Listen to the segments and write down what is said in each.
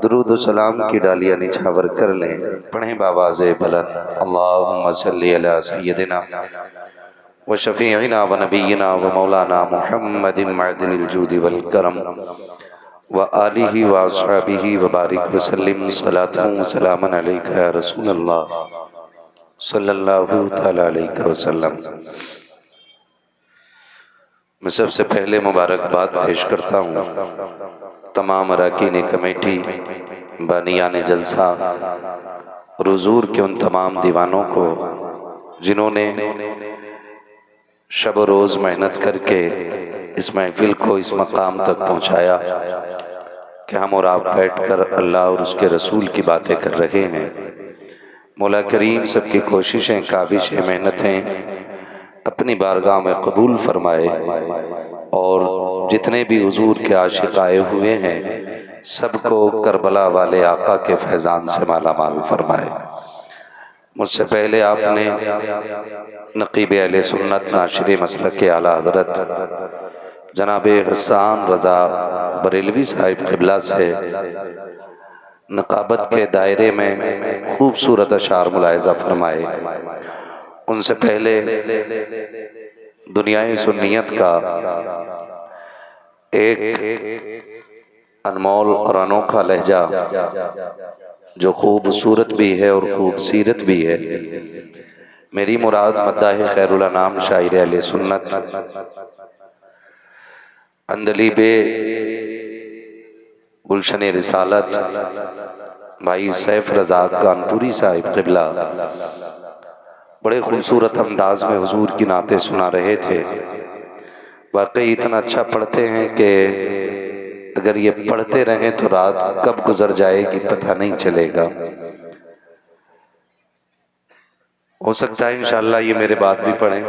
درود و سلام کی ڈالیاں نچھاور کر لیں، پڑھیں باواز بلند اللہم صلی علی سیدنا و شفیعنا و نبینا و مولانا محمد معدن الجود والکرم و آلہ و اصحابہ و بارک وسلم صلاة و سلام علیکہ یا رسول اللہ صلی اللہ تعالیٰ علیہ وسلم۔ میں سب سے پہلے مبارکباد پیش کرتا ہوں تمام اراکین کمیٹی، بانیان جلسہ اور حضور کے ان تمام دیوانوں کو جنہوں نے شب و روز محنت کر کے اس محفل کو اس مقام تک پہنچایا کہ ہم اور آپ بیٹھ کر اللہ اور اس کے رسول کی باتیں کر رہے ہیں۔ مولا کریم سب کی کوششیں، کاوشیں، محنتیں اپنی بارگاہ میں قبول فرمائے، اور جتنے بھی حضور کے عاشق آئے ہوئے ہیں سب کو کربلا والے آقا کے فیضان سے مالا مال فرمائے۔ مجھ سے پہلے آپ نے نقیب اہل سنت ناشر مسلک اعلیٰ حضرت جناب حسان رضا بریلوی صاحب قبلہ سے نقابت کے دائرے میں خوبصورت اشعار ملاحظہ فرمائے۔ ان سے پہلے دنیائے سنیت کا ایک انمول اور انوکھا لہجہ جو خوبصورت بھی ہے اور خوبصیرت بھی ہے، میری مراد مداح خیر الانام شاعر اہل سنت اندلیب گلشن رسالت بھائی سیف رضا کانپوری صاحب قبلہ بڑے خوبصورت انداز میں حضور کی نعتیں سنا رہے تھے۔ واقعی اتنا اچھا پڑھتے ہیں کہ اگر یہ پڑھتے رہیں تو رات کب گزر جائے گی پتہ نہیں چلے گا۔ ہو سکتا ہے انشاءاللہ یہ میرے بعد بھی پڑھیں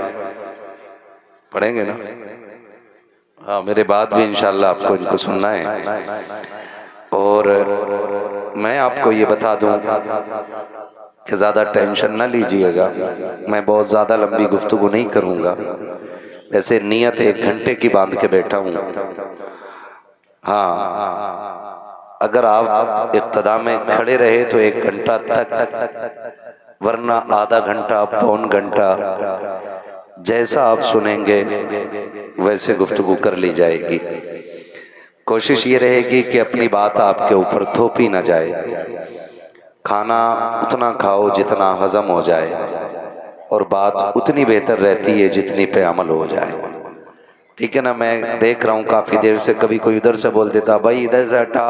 گے نا؟ ہاں، میرے بعد بھی انشاءاللہ آپ کو ان کو سننا ہے۔ اور میں آپ کو یہ بتا دوں کہ زیادہ ٹینشن نہ لیجئے گا، میں بہت زیادہ لمبی گفتگو نہیں کروں گا، ویسے نیت 1 گھنٹے کی باندھ کے بیٹھا ہوں۔ ہاں، اگر آپ ابتدا میں کھڑے رہے تو 1 گھنٹہ تک، ورنہ آدھا گھنٹہ، پون گھنٹہ، جیسا آپ سنیں گے ویسے گفتگو کر لی جائے گی۔ کوشش یہ رہے گی کہ اپنی بات آپ کے اوپر تھوپی نہ جائے، کھانا اتنا کھاؤ جتنا ہضم ہو جائے، اور بات اتنی بہتر رہتی ہے جتنی پہ عمل ہو جائے۔ ٹھیک ہے نا؟ میں دیکھ رہا ہوں کافی دیر سے کبھی کوئی ادھر سے بول دیتا بھائی ادھر سے ہٹا،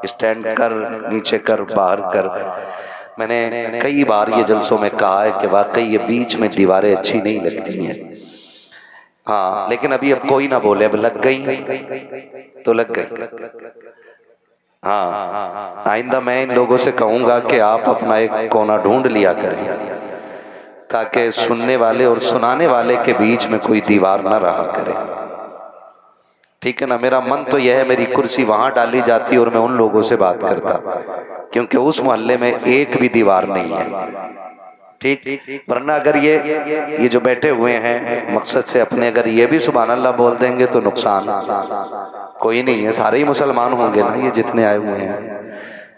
اسٹینڈ کر، نیچے کر، باہر کر۔ میں نے کئی بار یہ جلسوں میں کہا ہے کہ واقعی یہ بیچ میں دیواریں اچھی نہیں لگتی ہیں۔ ہاں، لیکن اب کوئی نہ بولے، اب لگ گئی تو لگ گئی۔ ہاں، آئندہ میں ان لوگوں سے کہوں گا کہ آپ اپنا ایک کونا ڈھونڈ لیا کریں تاکہ سننے والے اور سنانے والے کے بیچ میں کوئی دیوار نہ رہا کرے۔ ٹھیک ہے نا؟ میرا من تو یہ ہے میری کرسی وہاں ڈالی جاتی اور میں ان لوگوں سے بات کرتا، کیونکہ اس محلے میں ایک بھی دیوار نہیں ہے۔ ٹھیک؟ ورنہ اگر یہ جو بیٹھے ہوئے ہیں مقصد سے اپنے اگر یہ بھی سبحان اللہ بول دیں گے تو نقصان کوئی نہیں ہے، سارے ہی مسلمان ہوں گے نا یہ جتنے آئے ہوئے ہیں،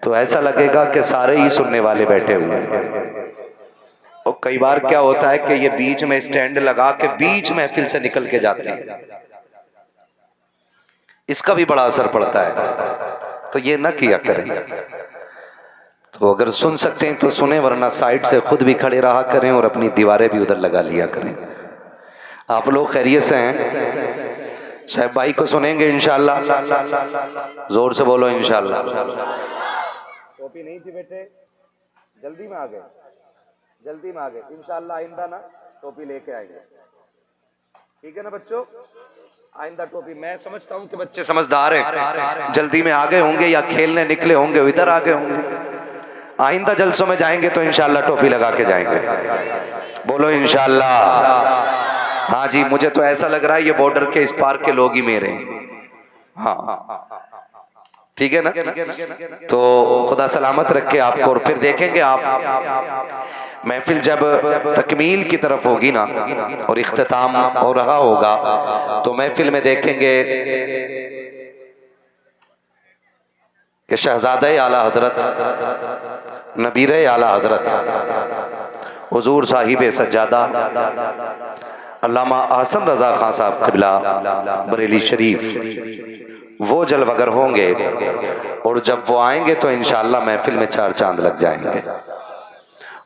تو ایسا لگے گا کہ سارے ہی سننے والے بیٹھے ہوئے ہیں۔ اور کئی بار کیا ہوتا ہے کہ یہ بیچ میں اسٹینڈ لگا کے بیچ محفل سے نکل کے جاتے ہیں، اس کا بھی بڑا اثر پڑتا ہے، تو یہ نہ کیا کریں۔ تو اگر سن سکتے ہیں تو سنیں، ورنہ سائیڈ سے خود بھی کھڑے رہا کریں اور اپنی دیواریں بھی ادھر لگا لیا کریں۔ آپ لوگ خیریت سے ہیں؟ صاحب بھائی کو سنیں گے انشاءاللہ؟ زور سے بولو انشاءاللہ۔ ٹوپی نہیں تھی بیٹے، جلدی میں آگئے، جلدی میں آگئے، انشاءاللہ آئندہ نا ٹوپی لے کے آئیں گے۔ ٹھیک ہے نا بچوں؟ آئندہ ٹوپی، میں سمجھتا ہوں کہ بچے سمجھدار ہیں، جلدی میں آگے ہوں گے یا کھیلنے نکلے ہوں گے ادھر آگے ہوں گے، آئندہ جلسوں میں جائیں گے تو انشاءاللہ ٹوپی لگا کے جائیں گے۔ بولو انشاءاللہ۔ ہاں جی، مجھے تو ایسا لگ رہا ہے یہ بارڈر کے اس پار کے لوگ ہی میرے ہیں۔ ہاں ٹھیک ہے نا؟ تو خدا سلامت رکھے آپ کو، اور پھر دیکھیں گے آپ محفل جب تکمیل کی طرف ہوگی نا اور اختتام ہو رہا ہوگا تو محفل میں دیکھیں گے کہ شہزادہ اعلیٰ حضرت نبیر اعلیٰ حضرت حضور صاحب سجادہ علامہ احسن رضا خان صاحب قبلہ بریلی شریف وہ جلوگر ہوں گے، اور جب وہ آئیں گے تو انشاءاللہ محفل میں 4 چاند لگ جائیں گے۔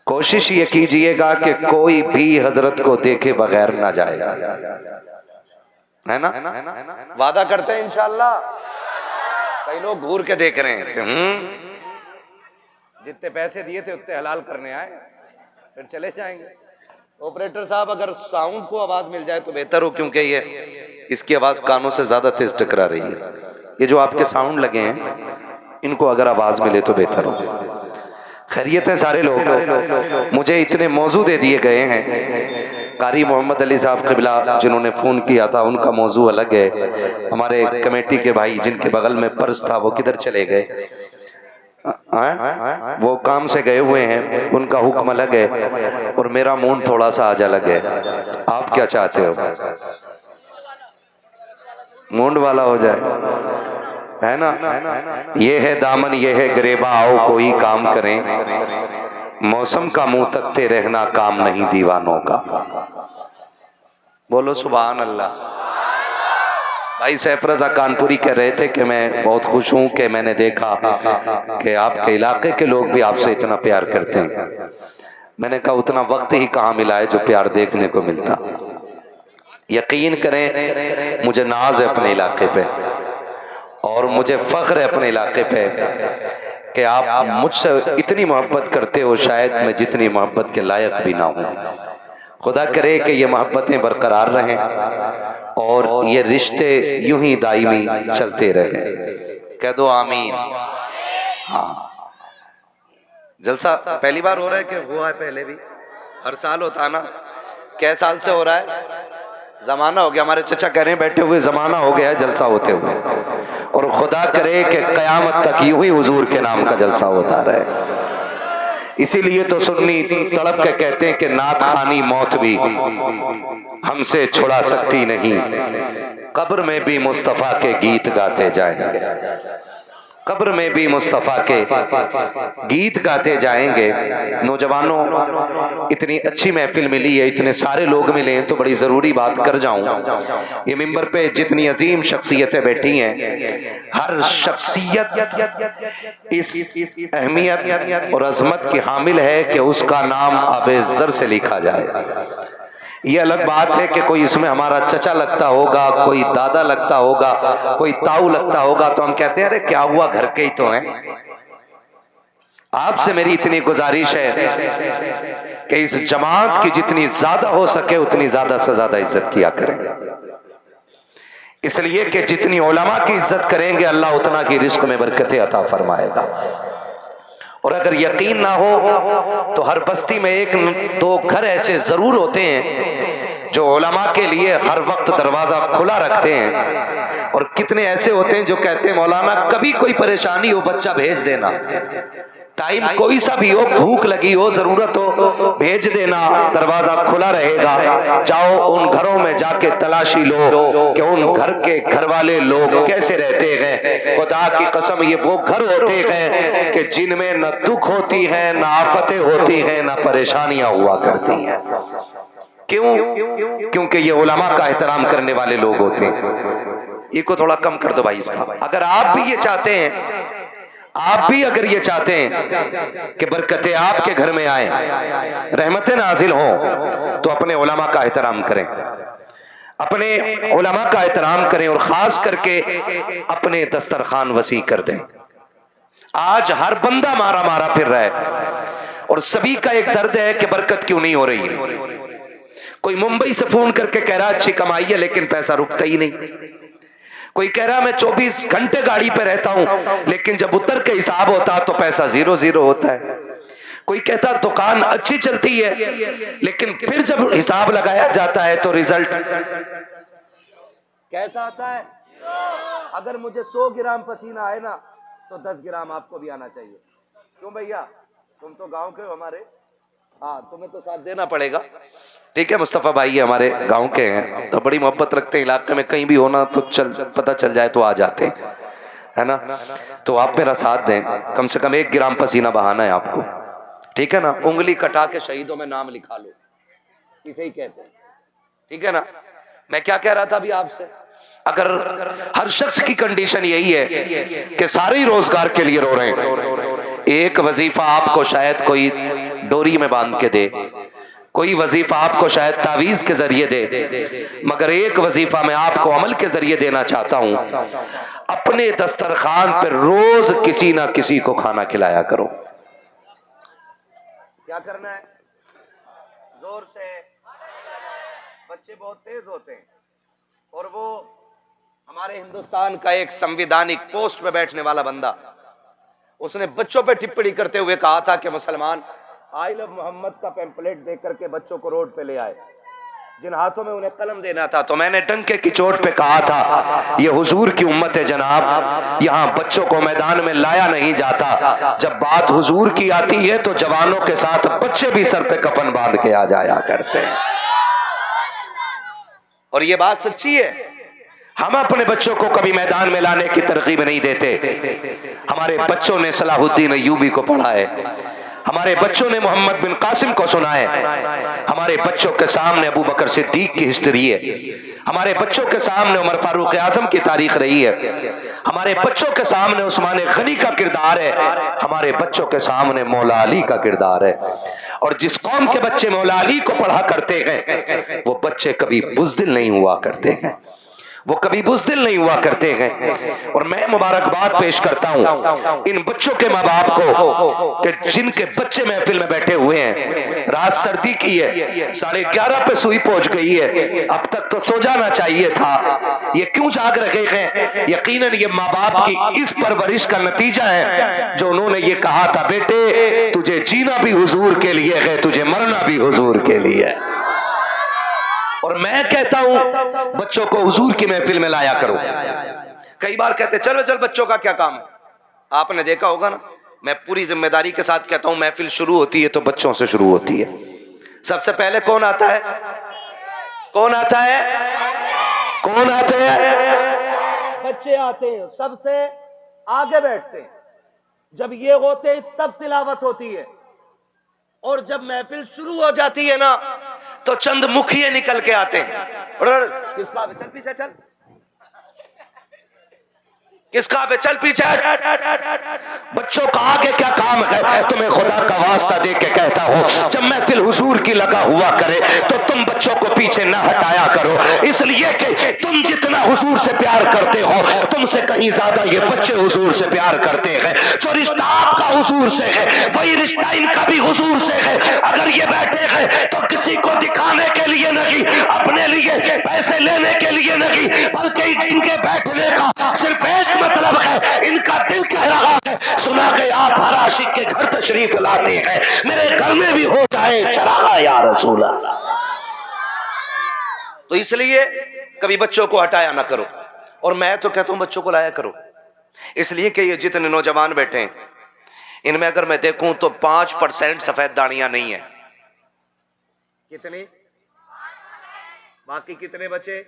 کوشش یہ کیجئے گا کہ کوئی بھی حضرت کو دیکھے بغیر نہ جائے، ہے نا؟ وعدہ کرتے ہیں انشاءاللہ؟ کئی لوگ گھور کے دیکھ رہے ہیں، جتنے پیسے دیے تھے اتنے حلال کرنے آئے، پھر چلے جائیں گے۔ آپریٹر صاحب اگر ساؤنڈ کو آواز مل جائے تو بہتر ہو، کیونکہ یہ اس کی آواز کانوں سے زیادہ تیز ٹکرا رہی ہے۔ یہ جو آپ کے ساؤنڈ لگے ہیں ان کو اگر آواز ملے تو بہتر ہو۔ خیریت ہے سارے لوگ؟ مجھے اتنے موضوع دے دیے گئے ہیں، قاری محمد علی صاحب قبلہ جنہوں نے فون کیا تھا ان کا موضوع الگ ہے، ہمارے کمیٹی کے بھائی جن کے بغل میں پرس تھا وہ کدھر چلے گئے؟ وہ کام سے گئے ہوئے ہیں، ان کا حکم الگ ہے، اور میرا مون تھوڑا سا آج الگ ہے۔ آپ کیا چاہتے ہو؟ مونڈ والا ہو جائے، ہے نا؟ یہ ہے دامن یہ ہے گریباں، آؤ کوئی کام کریں، موسم کا منہ تکتے رہنا کام نہیں دیوانوں کا۔ بولو سبحان اللہ۔ بھائی سیف رضا کانپوری کہہ رہے تھے کہ میں بہت خوش ہوں کہ میں نے دیکھا کہ آپ کے علاقے کے لوگ بھی آپ سے اتنا پیار کرتے ہیں۔ میں نے کہا اتنا وقت ہی کہاں ملا ہے جو پیار دیکھنے کو ملتا۔ یقین کریں مجھے ناز ہے اپنے علاقے پہ، اور مجھے فخر ہے اپنے علاقے پہ کہ آپ مجھ سے اتنی محبت کرتے ہو، شاید میں جتنی محبت کے لائق بھی نہ ہوں۔ خدا کرے کہ یہ محبتیں برقرار رہیں اور یہ رشتے یوں ہی دائمی چلتے رہیں۔ کہہ دو آمین۔ ہاں، جلسہ پہلی بار ہو رہا ہے کہ ہوا ہے پہلے بھی؟ ہر سال ہوتا نا؟ کئے سال سے ہو رہا ہے؟ زمانہ ہو گیا، ہمارے چچا کہہ رہے ہیں بیٹھے ہوئے زمانہ ہو گیا ہے جلسہ ہوتے ہوئے، اور خدا کرے کہ قیامت تک یوں ہی حضور کے نام کا جلسہ ہوتا رہے۔ اسی لیے تو سنی تڑپ کے کہتے ہیں کہ نعت خوانی موت بھی ہم سے چھڑا سکتی نہیں، قبر میں بھی مصطفیٰ کے گیت گاتے جائیں گے، قبر میں بھی مصطفیٰ کے گیت گاتے جائیں گے۔ نوجوانوں اتنی اچھی محفل ملی ہے، اتنے سارے لوگ ملے ہیں تو بڑی ضروری بات کر جاؤں۔ یہ ممبر پہ جتنی عظیم شخصیتیں بیٹھی ہیں، ہر شخصیت اس اہمیت اور عظمت کی حامل ہے کہ اس کا نام آب زر سے لکھا جائے۔ یہ الگ بات ہے کہ کوئی اس میں ہمارا چچا لگتا ہوگا، کوئی دادا لگتا ہوگا، کوئی تاؤ لگتا ہوگا تو ہم کہتے ہیں ارے کیا ہوا گھر کے ہی تو ہیں۔ آپ سے میری اتنی گزارش ہے کہ اس جماعت کی جتنی زیادہ ہو سکے اتنی زیادہ سے زیادہ عزت کیا کریں، اس لیے کہ جتنی علماء کی عزت کریں گے اللہ اتنا کی رزق میں برکت عطا فرمائے گا۔ اور اگر یقین نہ ہو تو ہر بستی میں 1-2 گھر ایسے ضرور ہوتے ہیں جو علماء کے لیے ہر وقت دروازہ کھلا رکھتے ہیں، اور کتنے ایسے ہوتے ہیں جو کہتے ہیں مولانا کبھی کوئی پریشانی ہو بچہ بھیج دینا، ٹائم کوئی سا بھی ہو، بھوک لگی ہو، ضرورت ہو، بھیج دینا، دروازہ کھلا رہے گا۔ جاؤ ان گھروں میں جا کے تلاشی لو کہ ان گھر کے گھر والے لوگ کیسے رہتے ہیں۔ خدا کی قسم یہ وہ گھر ہوتے ہیں کہ جن میں نہ دکھ ہوتی ہیں، نہ آفتیں ہوتی ہیں، نہ پریشانیاں ہوا کرتی ہیں۔ کیوں؟ کیونکہ یہ علماء کا احترام کرنے والے لوگ ہوتے ہیں۔ یہ کو تھوڑا کم کر دو بھائی اس کا۔ اگر آپ بھی یہ چاہتے ہیں، آپ بھی اگر یہ چاہتے ہیں کہ برکتیں آپ کے گھر میں آئیں، رحمتیں نازل ہوں، تو اپنے علماء کا احترام کریں، اپنے علماء کا احترام کریں، اور خاص کر کے اپنے دسترخوان وسیع کر دیں۔ آج ہر بندہ مارا مارا پھر رہا ہے، اور سبھی کا ایک درد ہے کہ برکت کیوں نہیں ہو رہی ہے۔ کوئی ممبئی سے فون کر کے کہہ رہا اچھی کمائی ہے لیکن پیسہ رکتا ہی نہیں، کوئی کہہ رہا میں 24 گھنٹے گاڑی پہ رہتا ہوں لیکن جب اتر کے حساب ہوتا تو پیسہ 0 ہوتا ہے، کوئی کہتا دکان اچھی چلتی ہے لیکن پھر جب حساب لگایا جاتا ہے تو رزلٹ کیسا آتا ہے؟ اگر مجھے 100 گرام پسینہ آئے نا تو 10 گرام آپ کو بھی آنا چاہیے۔ کیوں بھیا؟ تم تو گاؤں کے ہو ہمارے، ہاں تمہیں تو ساتھ دینا پڑے گا، ٹھیک ہے؟ مصطفیٰ بھائی ہمارے گاؤں کے ہیں تو بڑی محبت رکھتے ہیں، علاقے میں کہیں بھی ہونا تو پتہ چل جائے تو آ جاتے ہیں۔ ہے نا؟ تو آپ میرا ساتھ دیں، کم سے کم 1 گرام پسینہ بہانا ہے آپ کو، ٹھیک ہے نا؟ انگلی کٹا کے شہیدوں میں نام لکھا لو، اسے ہی کہتے ہیں، ٹھیک ہے نا؟ میں کیا کہہ رہا تھا ابھی آپ سے؟ اگر ہر شخص کی کنڈیشن یہی ہے کہ سارے روزگار کے لیے رو رہے ہیں، ایک وظیفہ آپ کو شاید کوئی ڈوری میں باندھ کے دے، کوئی وظیفہ آپ کو شاید تعویذ کے ذریعے دے، مگر ایک وظیفہ میں آپ کو عمل کے ذریعے دینا چاہتا ہوں، اپنے دسترخوان پر روز کسی نہ کسی کو کھانا کھلایا کرو۔ کیا کرنا ہے؟ زور سے، بچے بہت تیز ہوتے ہیں، اور وہ ہمارے ہندوستان کا ایک سمویدھانک پوسٹ پہ بیٹھنے والا بندہ، اس نے بچوں پہ ٹپڑی کرتے ہوئے کہا تھا کہ مسلمان آئی لو محمد کا پیمپلیٹ دے کر کے بچوں کو روڈ پہ لے آئے، جن ہاتھوں میں انہیں قلم دینا تھا۔ تو میں نے ڈنکے کی چوٹ پہ کہا تھا یہ حضور کی امت ہے جناب، یہاں بچوں کو میدان میں لایا نہیں جاتا، جب بات حضور کی آتی ہے تو جوانوں کے ساتھ بچے بھی سر پہ کفن باندھ کے آ جایا کرتے ہیں، اور یہ بات سچی ہے۔ ہم اپنے بچوں کو کبھی میدان میں لانے کی ترغیب نہیں دیتے۔ ہمارے بچوں نے صلاح الدین ایوبی کو پڑھا ہے، ہمارے بچوں نے محمد بن قاسم کو سنا ہے، ہمارے بچوں کے سامنے ابو بکر صدیق کی ہسٹری ہے، ہمارے بچوں کے سامنے عمر فاروق اعظم کی تاریخ رہی ہے، ہمارے بچوں کے سامنے عثمان غنی کا کردار ہے، ہمارے بچوں کے سامنے مولا علی کا کردار ہے۔ اور جس قوم کے بچے مولا علی کو پڑھا کرتے ہیں وہ بچے کبھی بزدل نہیں ہوا کرتے ہیں، وہ کبھی بزدل نہیں ہوا کرتے ہیں۔ اور میں مبارکباد پیش کرتا ہوں ان بچوں کے ماں باپ کو کہ جن کے بچے محفل میں بیٹھے ہوئے ہیں، رات سردی کی ہے، 11:30 پہ سوئی پہنچ گئی ہے، اب تک تو سو جانا چاہیے تھا، یہ کیوں جاگ رہے ہیں؟ یقیناً یہ ماں باپ کی اس پرورش کا نتیجہ ہے جو انہوں نے یہ کہا تھا بیٹے تجھے جینا بھی حضور کے لیے ہے، تجھے مرنا بھی حضور کے لیے ہے۔ اور میں کہتا ہوں بچوں کو حضور کی محفل میں لایا کرو۔ کئی بار کہتے چلو چل بچوں کا کیا کام ہے، آپ نے دیکھا ہوگا نا، میں پوری ذمہ داری کے ساتھ کہتا ہوں محفل شروع ہوتی ہے تو بچوں سے شروع ہوتی ہے۔ سب سے پہلے کون آتا ہے؟ کون آتا ہے؟ کون آتے ہیں؟ بچے آتے ہیں، سب سے آگے بیٹھتے ہیں، جب یہ ہوتے ہیں تب تلاوت ہوتی ہے، اور جب محفل شروع ہو جاتی ہے نا تو چند مکھیے نکل کے آتے ہیں، کس کا چل پیچھے چل، کس کا پہ چل پیچھے۔ بچوں کا آگے کیا کام ہے؟ تمہیں خدا کا واسطہ دے کے کہتا ہوں جب محفل حضور کی لگا ہوا کرے تو تم بچوں کو پیچھے نہ ہٹایا کرو، اس لیے کہ تم جتنا حضور سے پیار کرتے ہو تم سے کہیں زیادہ یہ بچے حضور سے پیار کرتے ہیں۔ جو رشتہ آپ کا حضور سے ہے وہی رشتہ ان کا بھی حضور سے ہے۔ اگر یہ بیٹھے ہیں تو کسی کو دکھانے کے لیے نہیں، اپنے لیے پیسے لینے کے لیے نہیں، بلکہ ان کے بیٹھنے کا صرف ایک مطلب ہے، ان کا دل کہہ رہا ہے سنا کہ آپ ہر عاشق کے گھر تشریف لاتے ہیں، میرے گھر میں بھی ہو جائے چراغا یا رسول اللہ۔ تو اس لیے کبھی بچوں کو ہٹایا نہ کرو، اور میں تو کہتا ہوں بچوں کو لایا کرو، اس لیے کہ یہ جتنے نوجوان بیٹھے ہیں ان میں اگر میں دیکھوں تو 5% سفید داڑیاں نہیں ہیں۔ کتنی؟ باقی کتنے بچے؟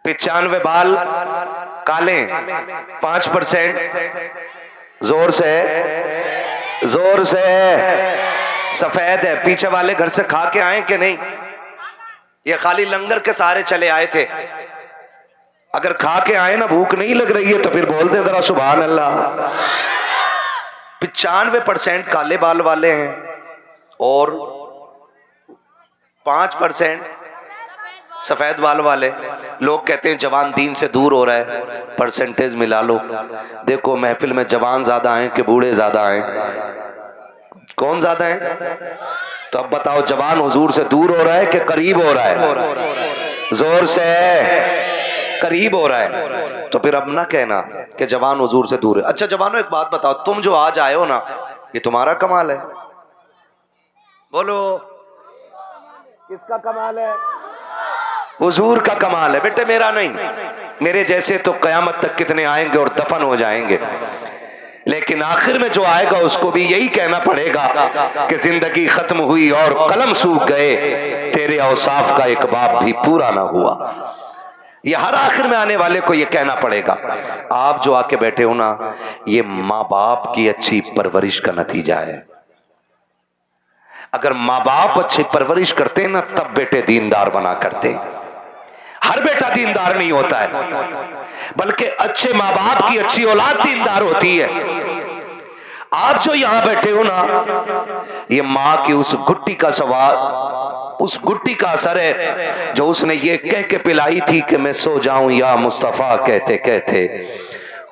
95 بال کالے، 5% زور سے سفید ہے۔ پیچھے والے گھر سے کھا کے آئیں کہ نہیں؟ یہ خالی لنگر کے سہارے چلے آئے تھے، اگر کھا کے آئے نا بھوک نہیں لگ رہی ہے تو پھر بول دیں ذرا سبحان اللہ۔ 95% کالے بال والے ہیں اور 5% سفید بال والے۔ لوگ کہتے ہیں جوان دین سے دور ہو رہا ہے، پرسنٹیج ملا لو، دیکھو محفل میں جوان زیادہ ہیں کہ بوڑھے زیادہ ہیں؟ کون زیادہ ہیں؟ تو اب بتاؤ جوان حضور سے دور ہو رہا ہے کہ قریب ہو رہا ہے؟ زور سے قریب ہو رہا ہے۔ تو پھر اب نہ کہنا کہ جوان حضور سے دور ہے۔ اچھا جوانوں ایک بات بتاؤ، تم جو آج آئے ہو نا یہ تمہارا کمال ہے؟ بولو کس کا کمال ہے؟ حضور کا کمال ہے بیٹے، میرا نہیں۔ میرے جیسے تو قیامت تک کتنے آئیں گے اور دفن ہو جائیں گے، لیکن آخر میں جو آئے گا اس کو بھی یہی کہنا پڑے گا کہ زندگی ختم ہوئی اور قلم سوکھ گئے، تیرے اوصاف کا ایک باب بھی پورا نہ ہوا۔ یہ ہر آخر میں آنے والے کو یہ کہنا پڑے گا. آپ جو آ کے بیٹھے ہو نا، یہ ماں باپ کی اچھی پرورش کا نتیجہ ہے. اگر ماں باپ اچھی پرورش کرتے نا تب بیٹے دیندار بنا کرتے. ہر بیٹا دیندار نہیں ہوتا ہے، بلکہ اچھے ماں باپ کی اچھی اولاد دیندار ہوتی ہے. آپ جو یہاں بیٹھے ہو نا، یہ ماں کی اس گھٹی کا سوال، اس گھٹی کا اثر ہے جو اس نے یہ کہہ کے پلائی تھی کہ میں سو جاؤں یا مصطفیٰ کہتے کہتے.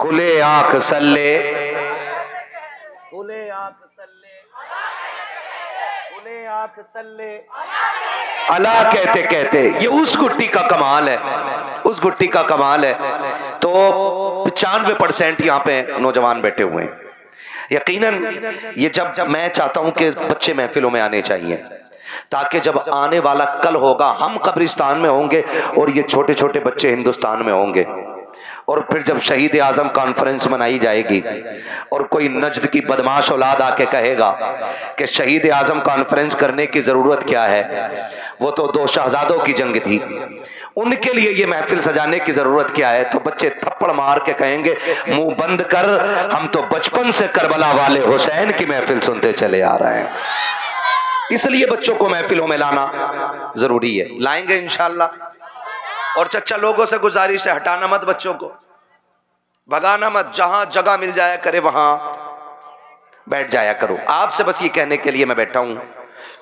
کھلے آنکھ سلے، کھلے آنکھ سلے، کھلے آنکھ سلے اللہ کہتے کہتے. یہ اس گھٹی کا کمال ہے، اس گھٹی کا کمال ہے. تو 95% یہاں پہ نوجوان بیٹھے ہوئے ہیں. یقیناً یہ جب میں چاہتا ہوں کہ بچے محفلوں میں آنے چاہیے، تاکہ جب آنے والا کل ہوگا ہم قبرستان میں ہوں گے اور یہ چھوٹے چھوٹے بچے ہندوستان میں ہوں گے. اور پھر جب شہید اعظم کانفرنس منائی جائے گی اور کوئی نجد کی بدماش اولاد آ کے کہے گا کہ شہید اعظم کانفرنس کرنے کی ضرورت کیا ہے، وہ تو 2 شہزادوں کی جنگ تھی، ان کے لیے یہ محفل سجانے کی ضرورت کیا ہے، تو بچے تھپڑ مار کے کہیں گے منہ بند کر، ہم تو بچپن سے کربلا والے حسین کی محفل سنتے چلے آ رہے ہیں. اس لیے بچوں کو محفلوں میں لانا ضروری ہے. لائیں گے انشاءاللہ. اور چچا لوگوں سے گزارش ہے، ہٹانا مت بچوں کو، بھگانا مت، جہاں جگہ مل جایا کرے وہاں بیٹھ جایا کرو. آپ سے بس یہ کہنے کے لیے میں بیٹھا ہوں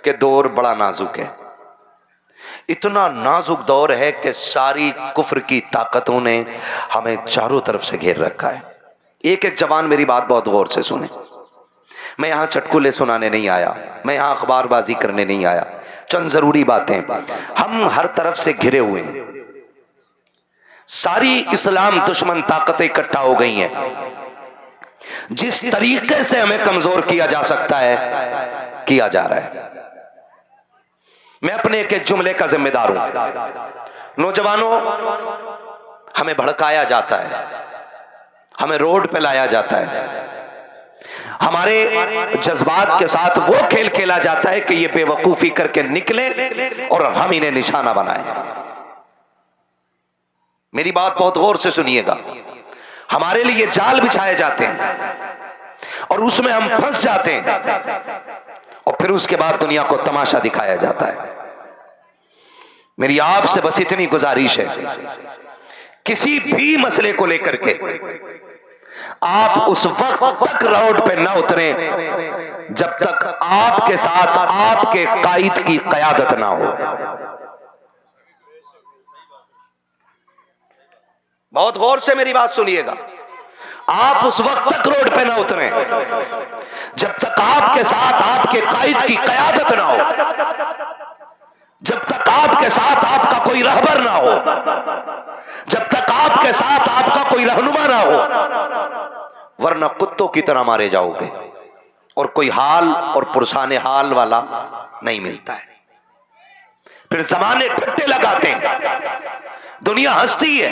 کہ دور بڑا نازک ہے. اتنا نازک دور ہے کہ ساری کفر کی طاقتوں نے ہمیں چاروں طرف سے گھیر رکھا ہے. ایک ایک جوان میری بات بہت غور سے سنیں. میں یہاں چٹکلے سنانے نہیں آیا، میں یہاں اخبار بازی کرنے نہیں آیا. چند ضروری باتیں. ہم ہر طرف سے گھرے ہوئے ہیں، ساری اسلام دشمن طاقتیں اکٹھا ہو گئی ہیں. جس طریقے سے ہمیں کمزور کیا جا سکتا ہے کیا جا رہا ہے. میں اپنے ایک ایک جملے کا ذمہ دار ہوں. نوجوانوں، ہمیں بھڑکایا جاتا ہے، ہمیں روڈ پہ لایا جاتا ہے، ہمارے جذبات کے ساتھ وہ کھیل کھیلا جاتا ہے کہ یہ بے وقوفی کر کے نکلے اور ہم انہیں نشانہ بنائیں. میری بات بہت غور سے سنیے گا. ہمارے لیے جال بچھائے جاتے ہیں اور اس میں ہم پھنس جاتے ہیں اور پھر اس کے بعد دنیا کو تماشا دکھایا جاتا ہے. میری آپ سے بس اتنی گزارش ہے، کسی بھی مسئلے کو لے کر کے آپ اس وقت تک روڈ پہ نہ اتریں جب تک آپ کے ساتھ آپ کے قائد کی قیادت نہ ہو. بہت غور سے میری بات سنیے گا. آپ اس وقت تک روڈ پہ نہ اتریں جب تک آپ کے ساتھ آپ کے قائد کی قیادت نہ ہو، جب تک آپ کے ساتھ آپ کا کوئی رہبر نہ ہو، جب تک آپ کے ساتھ آپ کا کوئی رہنما نہ ہو، ورنہ کتوں کی طرح مارے جاؤ گے اور کوئی حال اور پرسان حال والا نہیں ملتا ہے. پھر زمانے ٹھٹے لگاتے ہیں، دنیا ہنستی ہے.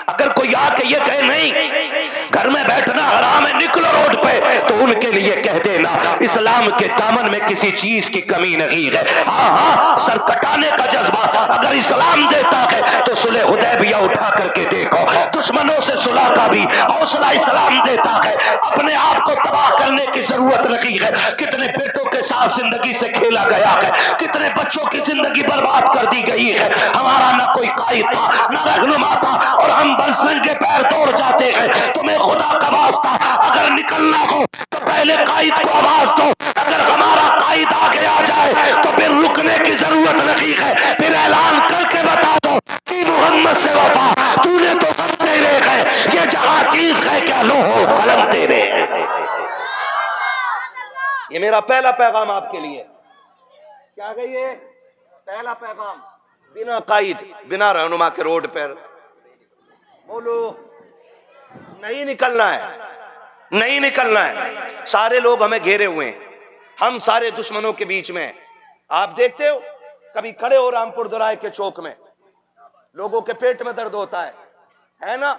اگر کوئی آ کے یہ کہے نہیں گھر میں بیٹھنا حرام ہے، نکلو روڈ پہ، تو ان کے لیے کہہ دینا اسلام کے دامن میں کسی چیز کی کمی نہیں ہے. ہاں ہاں، سر کٹانے کا جذبہ اگر اسلام دیتا ہے تو صلح حدیبیہ اٹھا کر کے دیکھو. دشمنوں سے صلح کا بھی حوصلہ اسلام دیتا ہے. اپنے آپ کو تباہ کرنے کی ضرورت نہیں ہے. کتنے بیٹوں کے ساتھ زندگی سے کھیلا گیا ہے، کتنے بچوں کی زندگی برباد کر دی گئی ہے. ہمارا نہ کوئی قائد تھا نہ رہنما تھا اور ہم برسن کے پیر توڑ جاتے ہیں. تمہیں خدا کا واسطہ اگر نکلنا ہو تو پہلے قائد کو آواز دو. اگر ہمارا قائد آگے آ جائے تو پھر رکنے کی ضرورت نہیں ہے، پھر اعلان کر کے بتا دو کہ محمد سے وفا، تو نے تو ہم تیرے گئے، یہ جہاں چیز ہے کیا لو ہو قلم تیرے. یہ میرا پہلا پیغام آپ کے لیے. کیا گئی ہے پہلا پیغام؟ بنا قائد بنا رہنما کے روڈ پر بولو نہیں نکلنا ہے، نہیں نکلنا ہے. سارے لوگ ہمیں گھیرے ہوئے ہیں، ہم سارے دشمنوں کے بیچ میں. آپ دیکھتے ہو کبھی کھڑے ہو رامپور دورائے کے چوک میں، لوگوں کے پیٹ میں درد ہوتا ہے نا.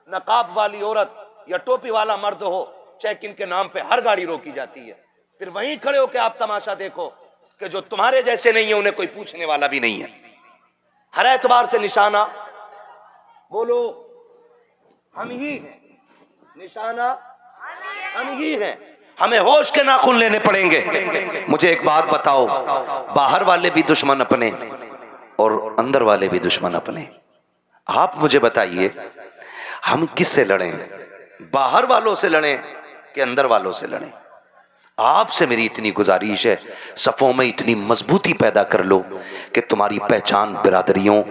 نقاب والی عورت یا ٹوپی والا مرد ہو، چیک ان کے نام پہ ہر گاڑی روکی جاتی ہے. پھر وہیں کھڑے ہو کے آپ تماشا دیکھو کہ جو تمہارے جیسے نہیں ہیں انہیں کوئی پوچھنے والا بھی نہیں ہے. ہر اعتبار سے نشانہ بولو ہم ہی ہیں، نشانہ ہم ہی ہیں. ہمیں ہوش کے ناخن لینے پڑیں گے. مجھے ایک بات بتاؤ، باہر والے بھی دشمن اپنے اور اندر والے بھی دشمن اپنے. آپ مجھے بتائیے ہم کس سے لڑیں؟ باہر والوں سے لڑیں کہ اندر والوں سے لڑیں؟ آپ سے میری اتنی گزارش ہے، صفوں میں اتنی مضبوطی پیدا کر لو کہ تمہاری پہچان برادریوں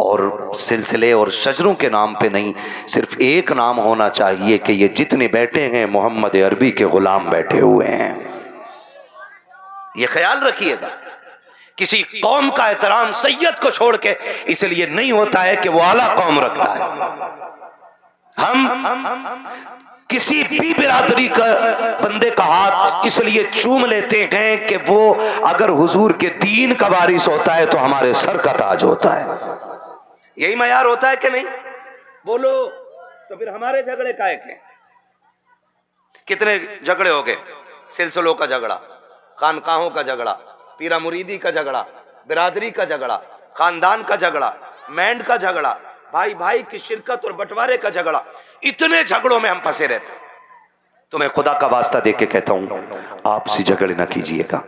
اور سلسلے اور شجروں کے نام پہ نہیں، صرف ایک نام ہونا چاہیے کہ یہ جتنے بیٹھے ہیں محمد عربی کے غلام بیٹھے ہوئے ہیں. یہ خیال رکھیے گا. کسی قوم کا احترام سید کو چھوڑ کے اس لیے نہیں ہوتا ہے کہ وہ اعلیٰ قوم رکھتا ہے. ہم کسی بھی برادری کا بندے کا ہاتھ اس لیے چوم لیتے ہیں کہ وہ اگر حضور کے دین کا وارث ہوتا ہے تو ہمارے سر کا تاج ہوتا ہے. یہی معیار ہوتا ہے کہ نہیں؟ بولو. تو پھر ہمارے جھگڑے کائے کے؟ کتنے جھگڑے ہو گئے؟ سلسلوں کا جھگڑا، خانقاہوں کا جھگڑا، پیرا مریدی کا جھگڑا، برادری کا جھگڑا، خاندان کا جھگڑا، مینڈ کا جھگڑا، بھائی بھائی کی شرکت اور بٹوارے کا جھگڑا. اتنے جھگڑوں میں ہم پھنسے رہتے. تو میں خدا کا واسطہ دے کے کہتا ہوں آپسی جھگڑے نہ کیجئے گا،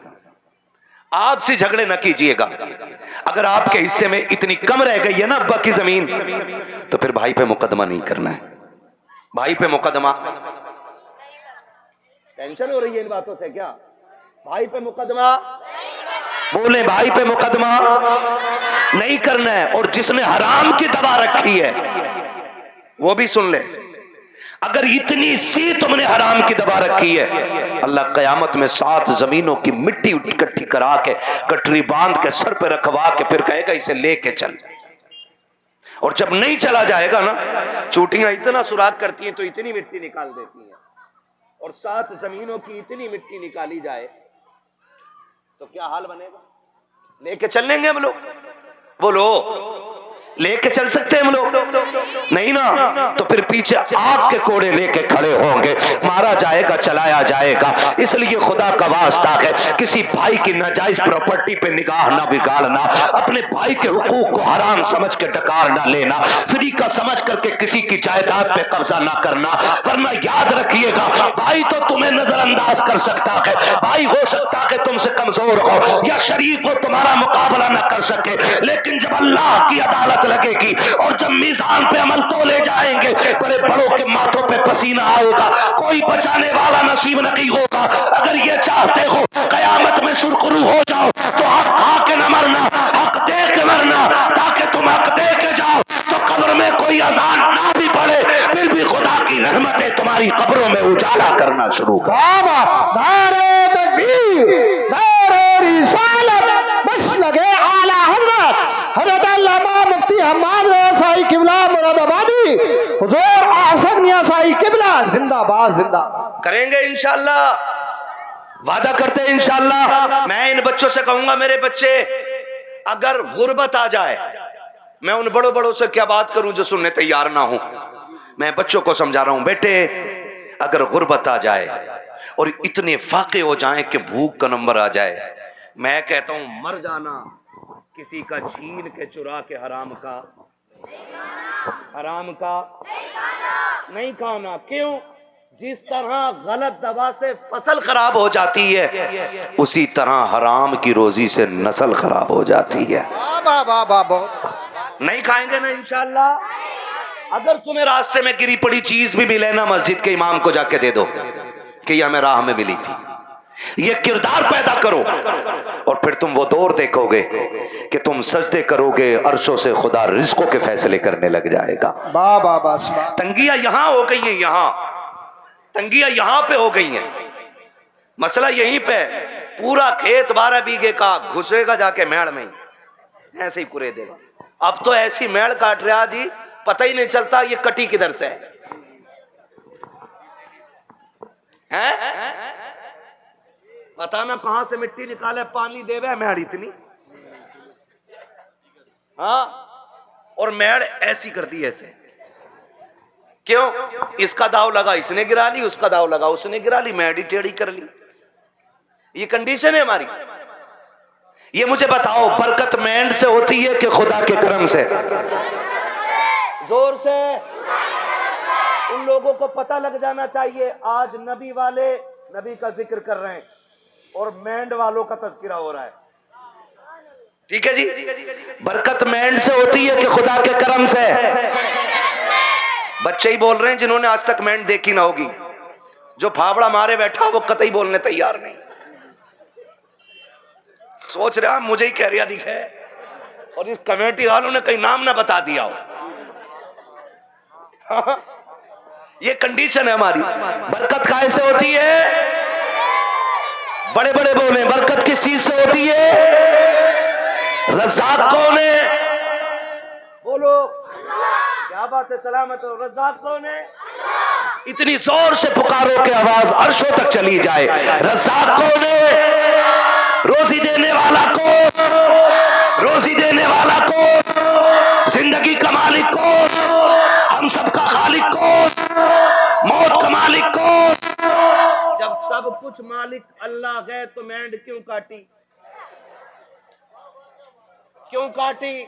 آپسی جھگڑے نہ کیجئے گا. اگر آپ کے حصے میں اتنی کم رہ گئی ہے نا ابا کی زمین، تو پھر بھائی پہ مقدمہ نہیں کرنا ہے. بھائی پہ مقدمہ، ٹینشن ہو رہی ہے ان باتوں سے کیا؟ بھائی پہ مقدمہ، بولے بھائی پہ مقدمہ نہیں کرنا ہے. اور جس نے حرام کی دوا رکھی ہے وہ بھی سن لے. اگر اتنی سی تم نے حرام کی دوا رکھی ہے، اللہ قیامت میں 7 زمینوں کی مٹی اکٹھی کرا کے گٹری باندھ کے سر پہ رکھوا کے پھر کہے گا اسے لے کے چل. اور جب نہیں چلا جائے گا نا، چوٹیاں اتنا سراخ کرتی ہیں تو اتنی مٹی نکال دیتی ہیں، اور 7 زمینوں کی اتنی مٹی نکالی جائے تو کیا حال بنے گا؟ لے کے چل لیں گے ہم لوگ؟ بولو لے کے چل سکتے ہم لوگ؟ نہیں نا. تو پھر پیچھے آگ کے کوڑے لے کے کھڑے ہوں گے، مارا جائے گا، چلایا جائے گا. اس لیے خدا کا واسطہ ہے کسی بھائی کی ناجائز پراپرٹی پہ نگاہ نہ بگاڑنا، اپنے بھائی کے حقوق کو حرام سمجھ کے ڈکار نہ لینا، فری کا سمجھ کر کے کسی کی جائیداد پہ قبضہ نہ کرنا. ورنہ یاد رکھیے گا بھائی تو تمہیں نظر انداز کر سکتا ہے، بھائی ہو سکتا ہے تم سے کمزور ہو یا شریف ہو، تمہارا مقابلہ نہ کر سکے، لیکن جب اللہ کی عدالت لگے گی اور جب میزان پہ عمل تولے جائیں گے، بڑے بڑوں کے ماتھوں پہ پسینہ آئے گا، کوئی بچانے والا نصیب نہیں ہوگا. اگر یہ چاہتے ہو قیامت میں سرخرو ہو جاؤ تو حق کھا کے نہ مرنا، حق دے کے مرنا، تاکہ تم حق دے کے جاؤ تو قبر میں کوئی اذان نہ بھی پڑے پھر بھی خدا کی رحمتیں تمہاری قبروں میں اجالا کرنا شروع کر. نعرہ تکبیر، نعرہ رسالت، بس لگے اعلی حضرت علامہ مفتی حماد رضا شاہی قبلہ مراد آبادی، حضور احسن میاں شاہی قبلہ زندہ باد زندہ. کریں گے انشاءاللہ، وعدہ کرتے ہیں انشاءاللہ. میں ان بچوں سے کہوں گا میرے بچے اگر غربت آ جائے، میں ان بڑوں بڑوں سے کیا بات کروں جو سننے تیار نہ ہوں. میں بچوں کو سمجھا رہا ہوں، بیٹے اگر غربت آ جائے اور اتنے فاقے ہو جائیں کہ بھوک کا نمبر آ جائے، میں کہتا ہوں مر جانا کسی کا چھین کے چرا کے حرام کا نہیں کھانا. کیوں؟ جس طرح غلط دوا سے فصل خراب ہو جاتی ہے اسی طرح حرام کی روزی سے نسل خراب ہو جاتی ہے. نہیں کھائیں گے نا انشاءاللہ. اگر تمہیں راستے میں گری پڑی چیز بھی ملے نا، مسجد کے امام کو جا کے دے دو کہ یہ ہمیں راہ میں ملی تھی. یہ کردار پیدا کرو اور پھر تم وہ دور دیکھو گے کہ تم سجدے کرو گے، عرشوں سے خدا رزقوں کے فیصلے کرنے لگ جائے گا. تنگیاں یہاں ہو گئی ہیں، یہاں تنگیاں یہاں پہ ہو گئی ہیں. مسئلہ یہیں پہ پورا کھیت 12 بیگھے کا گھسے گا جا کے میڑ میں ہی ایسے ہی کرے دے گا. اب تو ایسی میڑ کاٹ رہا جی پتہ ہی نہیں چلتا یہ کٹی کدھر سے ہے. پتہ نہ کہاں سے مٹی نکالے پانی دے وے میڑ اتنی. ہاں اور میڑ ایسی کر دی ایسے. کیوں؟ اس کا داؤ لگا اس نے گرا لی، اس کا داؤ لگا اس نے گرا لی، میڑ ہی ٹیڑھی کر لی. یہ کنڈیشن ہے ہماری. یہ مجھے بتاؤ برکت مینڈ سے ہوتی ہے کہ خدا کے کرم سے؟ زور سے ان لوگوں کو پتہ لگ جانا چاہیے آج نبی والے نبی کا ذکر کر رہے ہیں اور مینڈ والوں کا تذکرہ ہو رہا ہے. ٹھیک ہے جی. برکت مینڈ سے ہوتی ہے کہ خدا کے کرم سے؟ بچے ہی بول رہے ہیں جنہوں نے آج تک مینڈ دیکھی نہ ہوگی. جو پھاوڑا مارے بیٹھا وہ قطعی بولنے تیار نہیں. سوچ رہا مجھے ہی کہہ رہا دکھے اور اس کمیٹی والوں نے کہیں نام نہ بتا دیا ہو. یہ کنڈیشن ہے ہماری. برکت کائے سے ہوتی ہے؟ بڑے بڑے بولیں برکت کس چیز سے ہوتی ہے؟ رزاق کون ہے؟ بولو کیا بات ہے. سلامت ہو. رزاق کون ہے؟ اتنی زور سے پکارو کہ آواز عرشوں تک چلی جائے. رزاق کون ہے؟ روزی دینے والا کون؟ روزی دینے والا کون؟ زندگی کا مالک کون؟ ہم سب کا خالق کون؟ موت کا مالک کون؟ جب سب کچھ مالک اللہ ہے تو مینڈ کیوں کاٹی؟ کیوں کاٹی؟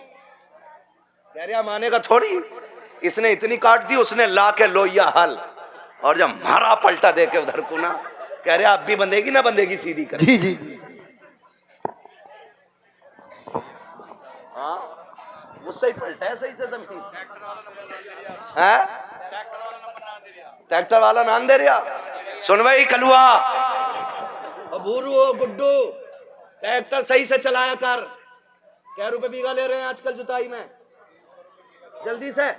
کہہ رہا مانے گا تھوڑی. اس نے اتنی کاٹ دی اس نے لا کے لویا حل اور جب مارا پلٹا دے کے ادھر کو نا کہہ رہا اب بھی بندے گی نہ بندے گی سیدھی کر. جی جی ہاں مجھ سے ہی پلٹا ہے صحیح سے زمین. ٹریکٹر والا نام دے رہا. سن بھائی کلوا ابورو گڈو ٹریکٹر صحیح سے چلایا کر. کیا روپے بیگھا لے رہے ہیں آج کل جتائی میں؟ جلدی سے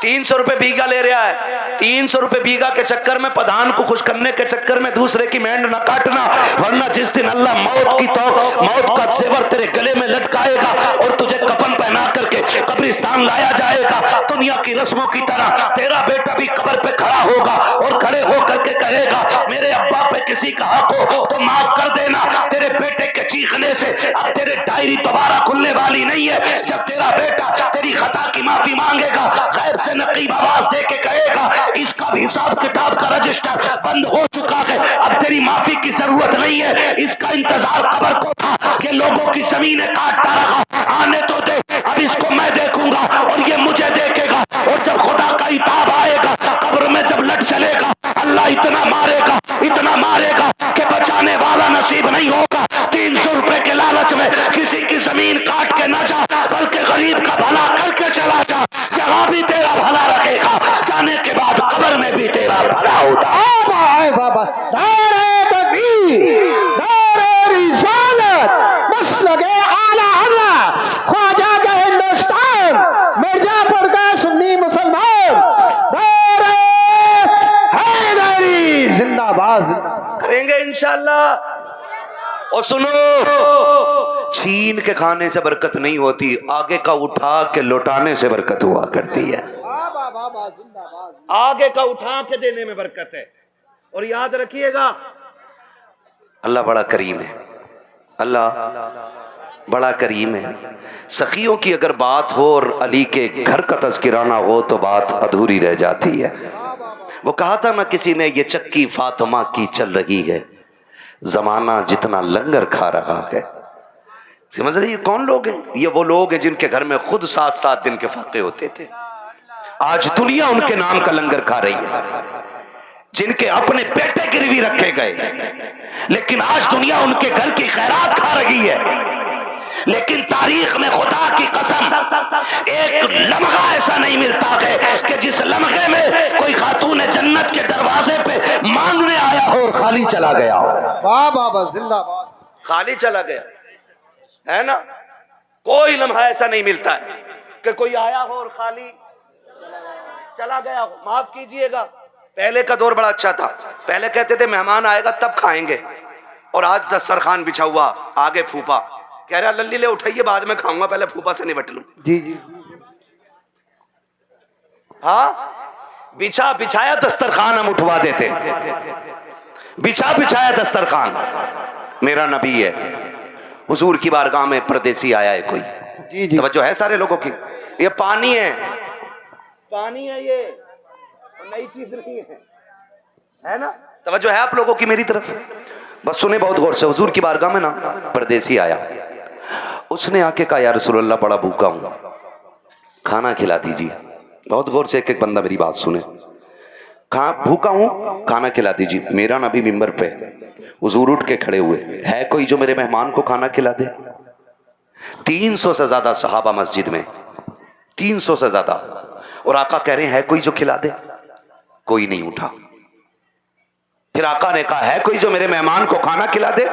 300 روپے بیگھا لے رہا ہے. 300 روپے بیگھا کے چکر میں پدھان کو خوش کرنے کے چکر میں دوسرے کی مینڈ نہ کاٹنا ورنہ جس دن اللہ موت کا زیور تیرے گلے میں لٹکائے گا اور تجھے کفن پہنا کر کے قبرستان لایا جائے گا دنیا کی رسموں کی طرح تیرا بیٹا بھی قبر پہ کھڑا ہوگا اور کھڑے ہو کر کے کہے گا میرے ابا پہ کسی کا حق ہو تو معاف کر دینا. تیرے بیٹے کے چیخنے سے اب تیرے ڈائری دوبارہ کھلنے والی نہیں ہے. جب تیرا بیٹا تیری خطا کی معافی مانگے گا غیب سے نقیب آواز دے کے کہے گا اس کا بھی حساب کتاب کا رجسٹر بند ہو چکا ہے اب تیری معافی کی ضرورت نہیں ہے. اس کا انتظار قبر کو تھا. یہ لوگوں کی زمینیں کاٹتا رہا آنے تو دے اب اس کو میں دیکھوں گا اور یہ مجھے دیکھے گا. اور جب خدا کا عتاب آئے گا قبر میں جب لٹ چلے گا اللہ اتنا مارے گا کہ بچانے والا نصیب نہیں ہوگا. 300 روپے کے لالچ میں کسی کی زمین کاٹ کے نہ جا بلکہ غریب کا بھلا کر کے چلا جا. یہاں بھی تیرا بھلا رکھے گا جانے کے بعد قبر میں بھی تیرا بھلا ہوتا. بابا نعرہ تکبیر نعرہ رسالت مسلک اعلی حضرت خواجہ کا ہندوستان مرزا پور کا سنی مسلمان نعرہ حیدری زندہ باد کریں گے انشاءاللہ. اور سنو چھین کے کھانے سے برکت نہیں ہوتی آگے کا اٹھا کے لوٹانے سے برکت ہوا کرتی ہے. آگے کا اٹھا کے دینے میں برکت ہے. اور یاد رکھیے گا اللہ بڑا کریم ہے. اللہ بڑا کریم ہے. سخیوں کی اگر بات ہو اور علی کے گھر کا تذکرہ نہ ہو تو بات ادھوری رہ جاتی ہے. وہ کہا تھا نا کسی نے یہ چکی فاطمہ کی چل رہی ہے زمانہ جتنا لنگر کھا رہا ہے. سمجھ رہی کون لوگ ہیں؟ یہ وہ لوگ ہیں جن کے گھر میں خود 7 دن کے فاقے ہوتے تھے. آج دنیا ان کے نام کا لنگر کھا رہی ہے. جن کے اپنے بیٹے گروی رکھے گئے لیکن آج دنیا ان کے گھر کی خیرات کھا رہی ہے. لیکن تاریخ میں خدا کی قسم ایک لمحہ ایسا نہیں ملتا ہے کہ جس لمحے میں کوئی خاتون جنت کے دروازے پہ مانگنے آیا ہو اور خالی چلا گیا ہو. واہ بابا زندہ باد. خالی چلا گیا ہے نا. کوئی لمحہ ایسا نہیں ملتا ہے کہ کوئی آیا ہو اور خالی چلا گیا ہو. معاف کیجئے گا پہلے کا دور بڑا اچھا تھا. پہلے کہتے تھے مہمان آئے گا تب کھائیں گے اور آج دسترخوان بچھا ہوا آگے پھوپا کہہ رہا للی لے اٹھائیے بعد میں کھاؤں گا پہلے پھوپا سے نمٹ لوں. جی جی ہاں بچھایا دسترخوان ہم اٹھوا دیتے. بچھایا دسترخوان. میرا نبی ہے حضور کی بارگاہ میں پردیسی آیا ہے کوئی. جی جی توجہ ہے سارے لوگوں کی. یہ پانی ہے یہ نئی چیز نہیں ہے نا. توجہ ہے آپ لوگوں کی میری طرف؟ بس سنیں بہت غور سے. حضور کی بارگاہ میں نا پردیسی آیا. اس نے آ کے کہا یا رسول اللہ بڑا بھوکا ہوں کھانا کھلا دیجیے. بہت غور سے ایک ایک بندہ میری بات سنے. کہاں بھوکا ہوں, کھانا کھلا دیجیے. میرا نبی ممبر پہ حضور اٹھ کے کھڑے ہوئے, ہے کوئی جو میرے مہمان کو کھانا کھلا دے؟ 300 سے زیادہ صحابہ مسجد میں, 300 سے زیادہ, اور آقا کہہ رہے ہیں ہے کوئی جو کھلا دے؟ کوئی نہیں اٹھا. پھر آقا نے کہا ہے کوئی جو میرے مہمان کو کھانا کھلا دے؟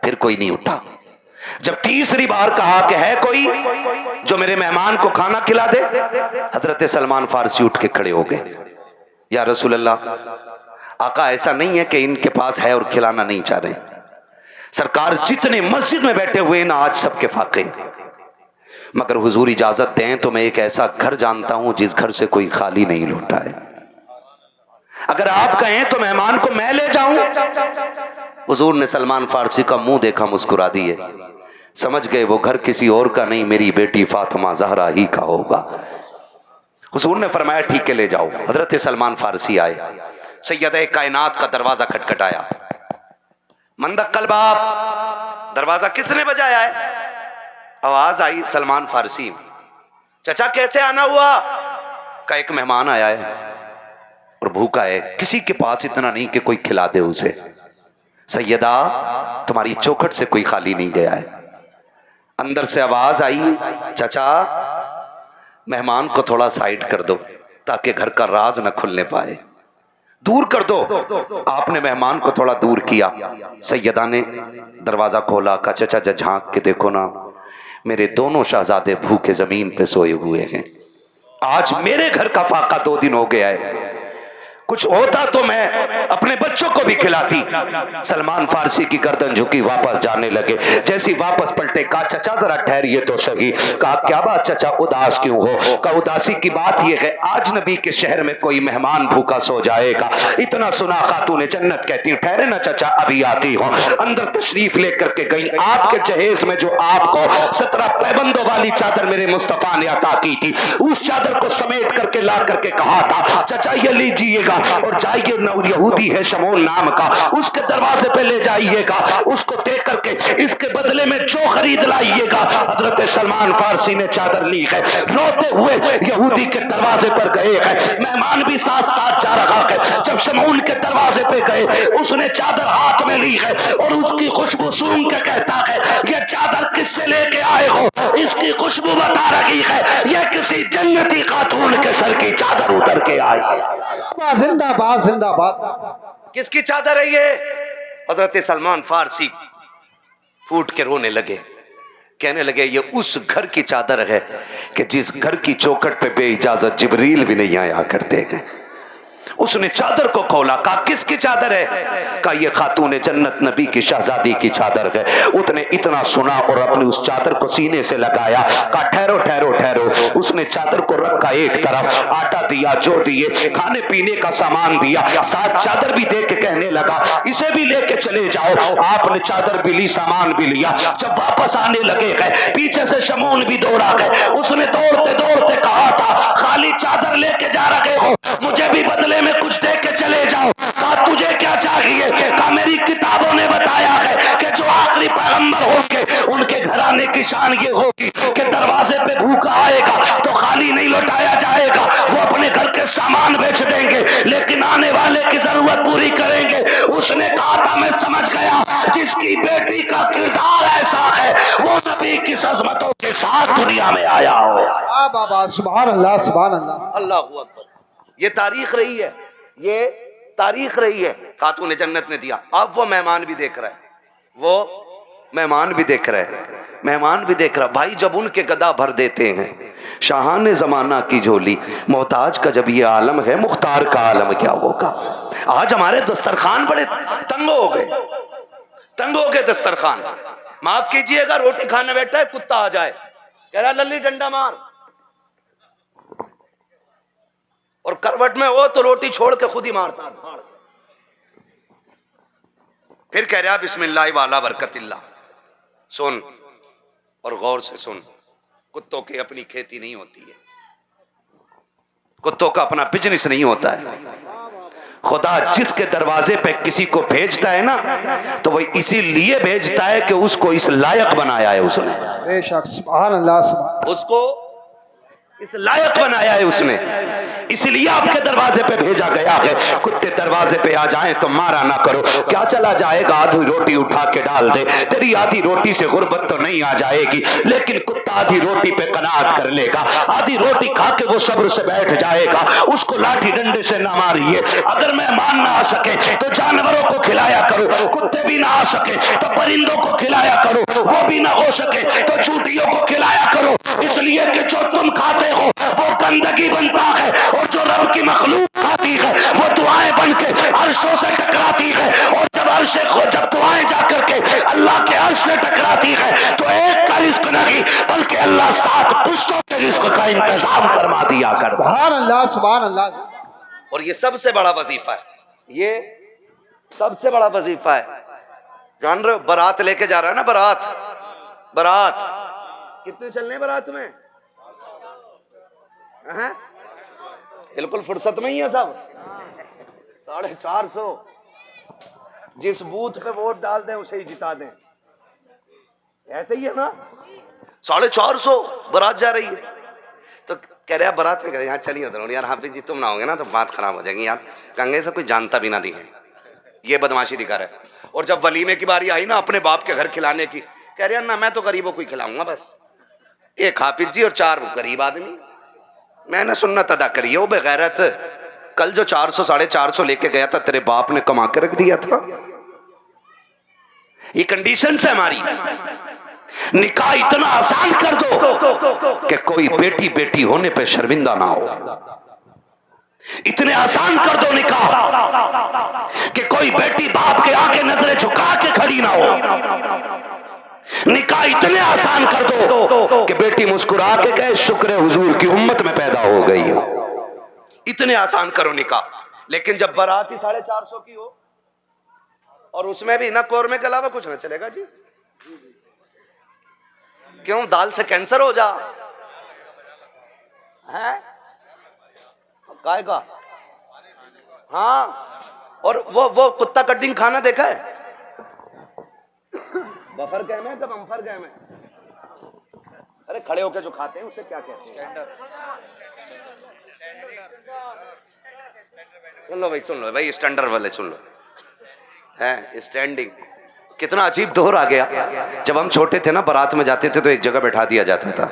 پھر کوئی نہیں اٹھا. جب تیسری بار کہا کہ ہے کوئی جو میرے مہمان کو کھانا کھلا دے, حضرت سلمان فارسی اٹھ کے کھڑے ہو گئے. یا رسول اللہ, آقا ایسا نہیں ہے کہ ان کے پاس ہے اور کھلانا نہیں چاہ رہے. سرکار جتنے مسجد میں بیٹھے ہوئے ہیں نا آج سب کے فاقے, مگر حضور اجازت دیں تو میں ایک ایسا گھر جانتا ہوں جس گھر سے کوئی خالی نہیں لوٹا ہے. اگر آپ کہیں تو مہمان کو میں لے جاؤں. حضور نے سلمان فارسی کا منہ دیکھا, مسکرا دیے, سمجھ گئے وہ گھر کسی اور کا نہیں, میری بیٹی فاطمہ زہرا ہی کا ہوگا. حضور نے فرمایا ٹھیک ہے لے جاؤ. حضرت سلمان فارسی آئے, سیدہ کائنات کا دروازہ کھٹکھٹایا. مندق الباب, دروازہ کس نے بجایا ہے؟ آواز آئی سلمان فارسی. چچا کیسے آنا ہوا؟ کہ ایک مہمان آیا ہے اور بھوکا ہے, کسی کے پاس اتنا نہیں کہ کوئی کھلا دے اسے. سیدہ تمہاری چوکھٹ سے کوئی خالی نہیں گیا ہے. اندر سے آواز آئی چچا مہمان کو تھوڑا سائیڈ کر دو تاکہ گھر کا راز نہ کھلنے پائے, دور کر دو. آپ نے مہمان کو تھوڑا دور کیا. سیدہ نے دروازہ کھولا, کہا چچا جا جھانک کے دیکھو نا, میرے دونوں شہزادے بھوکے زمین پہ سوئے ہوئے ہیں. آج میرے گھر کا فاقہ 2 دن ہو گیا ہے, کچھ ہوتا تو میں اپنے بچوں کو بھی کھلاتی. سلمان فارسی کی گردن جھکی, واپس جانے لگے. جیسی واپس پلٹے کہا چچا ذرا ٹھہریے تو صحیح. کہا کیا بات چچا اداس کیوں ہو؟ کہا اداسی کی بات یہ ہے آج نبی کے شہر میں کوئی مہمان بھوکا سو جائے گا, اتنا سنا خاتون جنت کہتی ہیں ٹھہرے نا چچا ابھی آتی ہوں. اندر تشریف لے کر کے گئی. آپ کے جہیز میں جو آپ کو 17 پیبندوں والی چادر میرے مصطفیٰ نے عطا کی تھی, اس چادر کو سمیٹ کر کے لا کر کے کہا تھا چچا یہ لیجیے گا اور جائیے, یہودی ہے شمون نام کا, اس کے دروازے پہ لے جائیے گا, اس کو دے کر کے اس کے بدلے میں جو خرید لائیے گا. حضرت سلمان فارسی نے چادر لی ہے, روتے ہوئے یہودی کے دروازے پر گئے ہیں. مہمان بھی ساتھ ساتھ جا رہا ہے. جب شمون کے دروازے پہ گئے اس نے چادر ہاتھ میں لی ہے اور اس کی خوشبو سونگ کے کہتا ہے یہ چادر کس سے لے کے آئے ہو؟ اس کی خوشبو بتا رہی ہے یہ کسی جنتی خاتون کے سر کی چادر اتر کے آئی. زندہ باد زندہ باد. کس کی چادر ہے یہ؟ حضرت سلمان فارسی پھوٹ کے رونے لگے, کہنے لگے یہ اس گھر کی چادر ہے کہ جس گھر کی چوکھٹ پہ بے اجازت جبریل بھی نہیں آیا کرتے ہیں. اس نے چادر کو کھولا, کہا کس کی چادر ہے؟ کہا یہ خاتون جنت نبی کی شہزادی کی چادر ہے. اس نے اتنا سنا اور اپنی اس چادر کو سینے سے لگایا, کہا ٹھہرو ٹھہرو ٹھہرو. اس نے چادر کو رکھا ایک طرف, آٹا دیا, جو دیے, کھانے پینے کا سامان دیا, ساتھ چادر بھی دے کے کہنے لگا اسے بھی لے کے چلے جاؤ. آپ نے چادر بھی لی, سامان بھی لیا. جب واپس آنے لگے گئے پیچھے سے شمون بھی دوڑا گئے. اس نے دوڑتے دوڑتے کہا تھا خالی چادر لے کے جا رہے ہو, مجھے بھی بدلے میں کچھ دے کے چلے جاؤ. کہا تجھے کیا چاہیے؟ کہا میری کتابوں نے بتایا ہے کہ جو آخری پیغمبر ہوں گے ان کے گھرانے کی شان یہ ہوگی کہ دروازے پہ بھوکا آئے گا تو خالی نہیں لوٹایا جائے گا, وہ اپنے گھر کے سامان بیچ دیں گے لیکن آنے والے کی ضرورت پوری کریں گے. اس نے کہا تھا میں سمجھ گیا جس کی بیٹی کا کردار ایسا ہے وہ نبی کی عظمتوں کے ساتھ دنیا میں آیا ہو. بابا سبحان اللہ سبحان اللہ. اللہ اکبر. یہ تاریخ رہی ہے, یہ تاریخ رہی ہے. خاتون جنت نے دیا. اب وہ مہمان بھی دیکھ رہا ہے, وہ مہمان بھی دیکھ رہا ہے, مہمان بھی دیکھ رہا. بھائی جب ان کے گدا بھر دیتے ہیں شاہان زمانہ کی جھولی, محتاج کا جب یہ عالم ہے مختار کا عالم کیا ہوگا. آج ہمارے دسترخوان بڑے تنگ ہو گئے, تنگ ہو گئے دسترخوان. معاف کیجئے گا روٹی کھانے بیٹھا ہے کتا آ جائے کہہ رہا للی ڈنڈا مار, اور کروٹ میں ہو تو روٹی چھوڑ کے خود ہی مارتا, پھر کہہ رہا بسم اللہ والا برکت اللہ. سن اور غور سے سن, کتوں کی اپنی کھیتی نہیں ہوتی ہے, کتوں کا اپنا بزنس نہیں ہوتا ہے. خدا جس کے دروازے پہ کسی کو بھیجتا ہے نا تو وہ اسی لیے بھیجتا ہے کہ اس کو اس لائق بنایا ہے اس نے, بے شک سبحان اللہ سبحان. اس کو اس لائق بنایا ہے اس نے، اس لیے آپ کے دروازے پہ بھیجا گیا ہے۔ کتے دروازے پہ آ جائیں تو مارا نہ کرو، کیا چلا جائے گا آدھی روٹی اٹھا کے ڈال دے، تیری آدھی روٹی سے غربت تو نہیں آ جائے گی، لیکن کتا آدھی روٹی پہ قناعت کر لے گا، آدھی روٹی کھا کے وہ صبر سے بیٹھ جائے گا، اس کو لاٹھی ڈنڈے سے نہ ماریے۔ اگر مہمان نہ آ سکے تو جانوروں کو کھلایا کرو، کتے بھی نہ آ سکے تو پرندوں کو کھلایا کرو، وہ بھی نہ ہو سکے تو چونٹیوں کو کھلایا کرو، اس لیے کہ جو تم کھاتے ہو وہ گندگی بنتا ہے، اور جو رب کی مخلوق کھاتی ہے وہ دعائیں بن کے عرشوں سے ٹکراتی ہے، اور جب دعائیں جا کر کے اللہ کے عرش سے ٹکراتی ہے تو ایک کا رزق نہیں بلکہ اللہ 7 پشتوں کے رزق کا انتظام فرما دیا کرتا۔ سبحان اللہ سبحان اللہ۔ اور یہ سب سے بڑا وظیفہ ہے، یہ سب سے بڑا وظیفہ ہے۔ جان رہے ہو بارات لے کے جا رہا ہے نا، بارات کتنے چلنے بارات میں؟ بالکل فرصت میں ہی ہے سب، 450، جس بوتھ پہ ووٹ ڈال دیں اسے ہی جتا دیں، ایسے ہی ہے نا، 450 بارات جا رہی ہے۔ تو کہہ رہے ہیں بارات میں، کہہ رہے ہیں یہاں چلیے ادھر، یار حافظ جی تم نہ ہوں گے نا تو بات خراب ہو جائے گی، یار کنگے سے کوئی جانتا بھی نہ دکھے، یہ بدماشی دکھا رہا ہے۔ اور جب ولیمے کی باری آئی نا اپنے باپ کے گھر کھلانے کی، کہہ رہے ہیں نا میں تو غریبوں کو ہی کھلاؤں گا، بس ایک حافظ جی اور 4 غریب آدمی، میں نے سنت ادا کری ہے۔ وہ بغیرت، کل جو 400 450 لے کے گیا تھا تیرے باپ نے کما کے رکھ دیا تھا۔ یہ کنڈیشن سے ہماری نکاح اتنا آسان کر دو کہ کوئی بیٹی ہونے پہ شرمندہ نہ ہو، اتنے آسان کر دو نکاح کہ کوئی بیٹی باپ کے آگے نظریں جھکا کے کھڑی نہ ہو، نکاح اتنے آسان کر دو کہ بیٹی مسکرا کے کہے شکر ہے حضور کی امت میں پیدا ہو گئی ہو، اتنے آسان کرو نکاح۔ لیکن جب بارات ہی 450 کی ہو اور اس میں بھی نہ قورمے کے علاوہ کچھ نہ چلے گا جی، کیوں؟ دال سے کینسر ہو جا ہے کائے کا؟ ہاں، اور وہ کتا کٹنگ کھانا دیکھا ہے؟ بفر گیم ہے کہ بمفر گیم ہے؟ ارے کھڑے ہو کے جو کھاتے ہیں اسے کیا کہتے ہیں؟ سن لو بھائی اسٹینڈر والے سن لو، ہے اسٹینڈنگ۔ کتنا عجیب دور آ گیا، جب ہم چھوٹے تھے نا بارات میں جاتے تھے تو ایک جگہ بٹھا دیا جاتا تھا،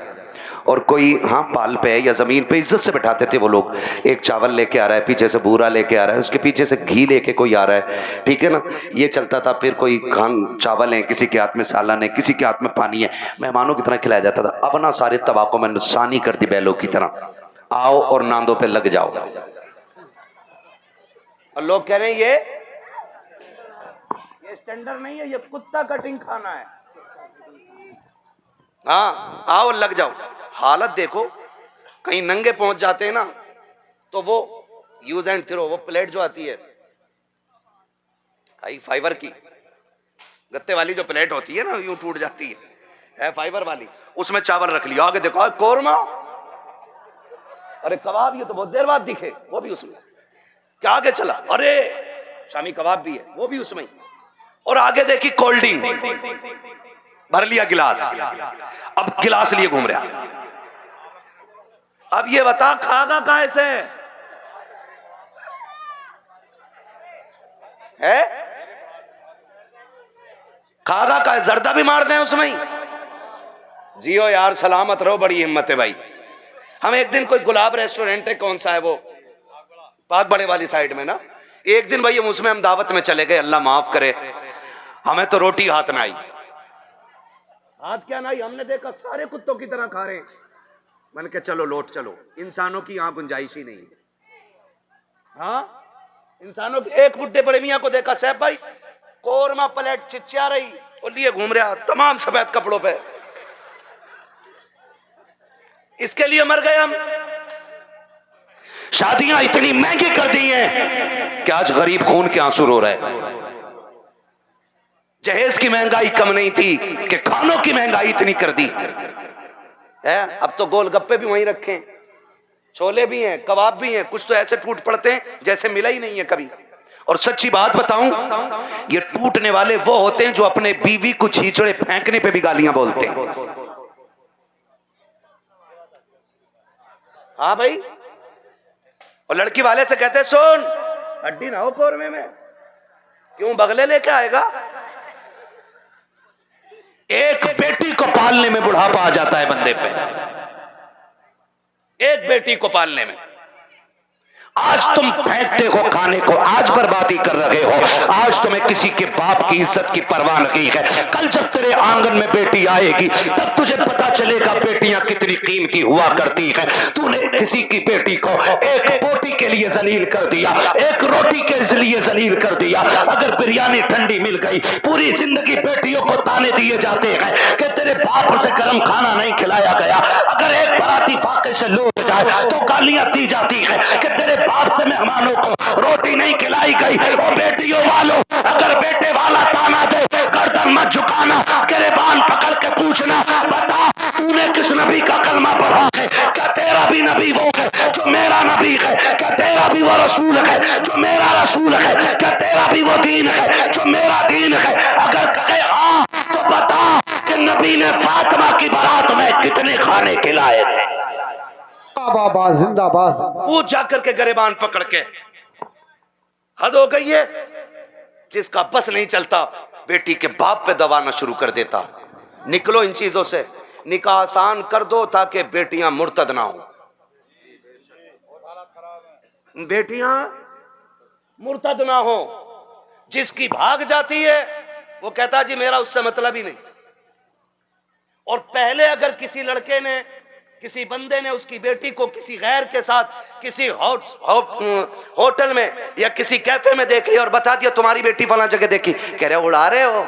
اور کوئی ہاں پال پہ یا زمین پہ عزت سے بٹھاتے تھے وہ لوگ، ایک چاول لے کے آ رہا ہے، پیچھے سے بورا لے کے آ رہا ہے، اس کے پیچھے سے گھی لے کے کوئی آ رہا ہے، ٹھیک ہے نا، یہ چلتا تھا۔ پھر کوئی چاول ہے، کسی کے ہاتھ میں سالن ہے، کسی کے ہاتھ میں پانی ہے، مہمانوں کی طرح کھلایا جاتا تھا۔ اب نا سارے طباقوں میں نسانی کر دی بیلوں کی طرح، آؤ اور ناندوں پہ لگ جاؤ، اور لوگ کہہ رہے ہیں یہ اسٹینڈر نہیں ہے، یہ کتا کٹنگ کھانا ہے، ہاں آؤ لگ جاؤ۔ حالت دیکھو، کہیں ننگے پہنچ جاتے ہیں نا تو وہ یوز اینڈ تھرو، وہ پلیٹ جو آتی ہے فائبر کی، گتے والی جو پلیٹ ہوتی ہے نا یوں ٹوٹ جاتی ہے فائبر والی، اس میں چاول رکھ لیا، آگے دیکھو قورمہ، ارے کباب، یہ تو بہت دیر بعد دکھے، وہ بھی اس میں، کیا آگے چلا، ارے شامی کباب بھی ہے وہ بھی اس میں، اور آگے دیکھی کولڈ ڈرنک، بھر لیا گلاس، اب گلاس لیے گھوم رہا۔ اب یہ بتا کھاگا کیسے ہے؟ کھاگا کا زردہ بھی مار دیں اس میں ہی؟ جیو یار سلامت رہو، بڑی ہمت ہے بھائی۔ ہم ایک دن کوئی گلاب ریسٹورنٹ ہے، کون سا ہے وہ، پاک بڑے والی سائیڈ میں نا، ایک دن بھائی اس میں ہم دعوت میں چلے گئے، اللہ معاف کرے، ہمیں تو روٹی ہاتھ نہ آئی، ہاتھ کیا نہ آئی، ہم نے دیکھا سارے کتوں کی طرح کھا رہے ہیں، میں نے کہا چلو لوٹ چلو، انسانوں کی یہاں گنجائش ہی نہیں، ہاں انسانوں کی۔ ایک بڈھے بڑے میاں کو دیکھا، صاحب بھائی قورمہ پلیٹ چچا رہی اور لیے گھوم رہا تمام سفید کپڑوں پہ، اس کے لیے مر گئے ہم۔ شادیاں اتنی مہنگی کر دی ہیں کہ آج غریب خون کے آنسو رو رہے ہیں۔ جہیز کی مہنگائی کم نہیں تھی کہ کھانوں کی مہنگائی اتنی کر دی ہے۔ اب تو گول گپے بھی وہیں رکھیں، چھولے بھی ہیں، کباب بھی ہیں، کچھ تو ایسے ٹوٹ پڑتے ہیں جیسے ملا ہی نہیں ہے کبھی۔ اور سچی بات بتاؤں، یہ ٹوٹنے والے وہ ہوتے ہیں جو اپنے بیوی کو چھیچڑے پھینکنے پہ بھی گالیاں بولتے ہیں۔ ہاں بھائی. اور لڑکی والے سے کہتے سن ہڈی نہ ہو قورمے میں, کیوں بغلے لے کے آئے گا. ایک بیٹی کو پالنے میں بڑھاپا آ جاتا ہے بندے پہ, ایک بیٹی کو پالنے میں. آج تم پھینکتے ہو کھانے کو, آج بربادی کر رہے ہو, آج تمہیں کسی کے باپ کی عزت کی پرواہ نہیں ہے. کل جب تیرے آنگن میں بیٹی آئے گی تب تجھے پتا چلے گا بیٹیاں کتنی قیمتی ہوا کرتی ہیں. تو نے کسی کی بیٹی کو ایک بوٹی کے لیے ذلیل کر دیا, ایک روٹی کے لیے ذلیل کر دیا. اگر بریانی ٹھنڈی مل گئی, پوری زندگی بیٹیوں کو تانے دیے جاتے ہیں کہ تیرے باپ سے گرم کھانا نہیں کھلایا گیا. اگر ایک باراتی فاقے سے لوٹ جائے تو گالیاں دی جاتی ہیں کہ تیرے باپ سے مہمانوں کو روٹی نہیں کھلائی گئی. اور بیٹیوں والوں, اگر بیٹے والا تانا دے گردن مت جھکانا, گریبان پکڑ کے پوچھنا بتا تو نے کس نبی کا کلمہ پڑھا ہے, کیا تیرا بھی نبی وہ ہے جو میرا نبی ہے, کیا تیرا بھی وہ رسول ہے جو میرا رسول ہے, کیا تیرا بھی وہ دین ہے جو میرا دین ہے. اگر کہے ہاں تو بتا کہ نبی نے فاطمہ کی بارات میں کتنے کھانے کھلائے تھے. بابا زندہ باز. پوچھ جا کر کے گریبان پکڑ کے. حد ہو گئی ہے. جس کا بس نہیں چلتا بیٹی کے باپ پہ دبانا شروع کر دیتا. نکلو ان چیزوں سے, نکاح آسان کر دو تاکہ بیٹیاں مرتد نہ ہوں. بیٹیاں مرتد نہ ہوں. جس کی بھاگ جاتی ہے وہ کہتا جی میرا اس سے مطلب ہی نہیں. اور پہلے اگر کسی لڑکے نے, کسی بندے نے اس کی بیٹی کو کسی غیر کے ساتھ کسی ہوٹل میں یا کسی کیفے میں دیکھ لی اور بتا دیا تمہاری بیٹی فلاں جگہ دیکھی, کہہ رہے اڑا رہے ہو,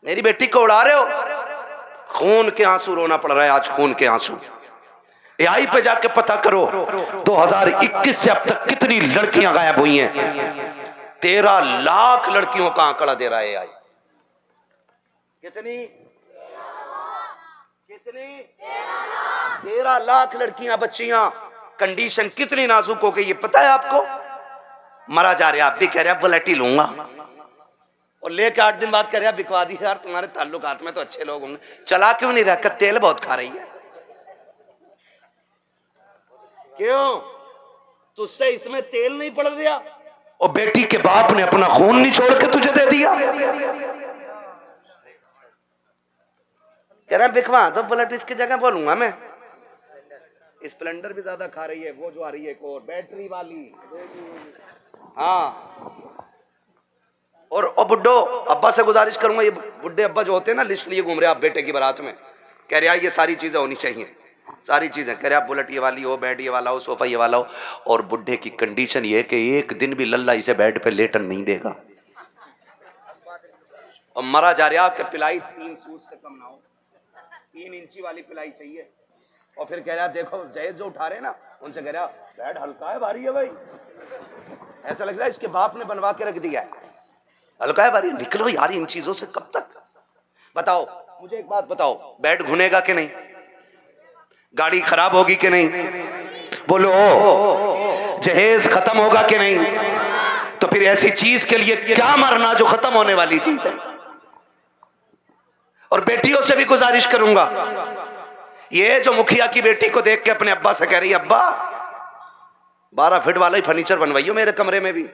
میری بیٹی کو اڑا رہے ہو. خون کے آنسو رونا پڑ رہا ہے آج, خون کے آنسو. اے آئی پہ جا کے پتہ کرو 2021 سے اب تک کتنی لڑکیاں غائب ہوئی ہیں. 13 لاکھ لڑکیوں کا آنکڑا دے رہا ہے اے آئی. کتنی 13 لاکھ لڑکیاں, بچیاں. کنڈیشن کتنی نازک ہو گئی یہ پتہ ہے آپ کو. مرا جا رہا, آپ بھی کہہ رہے ہیں بلٹ ہی لوں گا, اور لے کے 8 دن بعد کہہ رہے ہیں بکوا دی یار, تمہارے تعلقات میں تو اچھے لوگ ہوں گے, چلا کیوں نہیں رہا کہ تیل بہت کھا رہی ہے. کیوں تجھ سے اس میں تیل نہیں پڑ رہا. اور بیٹی کے باپ نے اپنا خون نہیں چھوڑ کے تجھے دے دیا. کہہ رہا بکوا تو بلٹ اس کی جگہ بولوں گا میں. اسپلنڈر بھی زیادہ کھا رہی ہے, وہ جو آ رہی ہے ایک اور بیٹری والی. ہاں, اور بڈھو ابا سے گزارش کروں گا, یہ بڈھے ابا جو ہوتے ہیں نا لسٹ لیے گھوم رہے آپ بیٹے کی بارات میں, کہہ رہے یہ ساری چیزیں ہونی چاہیے, ساری چیزیں. کہہ رہے آپ بلٹ یہ والی ہو, بیڈ یہ والا ہو, صوفہ یہ والا ہو. اور بڈھے کی کنڈیشن یہ ہے کہ ایک دن بھی للہ اسے بیڈ پہ لیٹن نہیں دے گا. اور مرا جا رہا کہ پلائی 3 سوٹ سے کم نہ ہو, 3 انچی والی پلائی چاہیے. اور پھر کہہ رہا دیکھو جہیز جو اٹھا رہے ہیں نا ان سے کہہ رہا بیڈ ہلکا ہے بھاری ہے بھائی, ایسا لگ رہا ہے اس کے باپ نے بنوا کے رکھ دیا ہے. ہلکا ہے بھاری, نکلو یار ان چیزوں سے. کب تک بتاؤ مجھے ایک بات بتاؤ, بیڈ گھنے گا کہ نہیں, گاڑی خراب ہوگی کہ نہیں, بولو جہیز ختم ہوگا کہ نہیں, تو پھر ایسی چیز کے لیے کیا مرنا جو ختم ہونے والی چیز ہے. اور بیٹیوں سے بھی گزارش کروں گا, یہ جو مکھیا کی بیٹی کو دیکھ کے اپنے ابا سے کہہ رہی ہے ابا 12 فٹ والا ہی فرنیچر بنوائیو میرے کمرے میں بھی.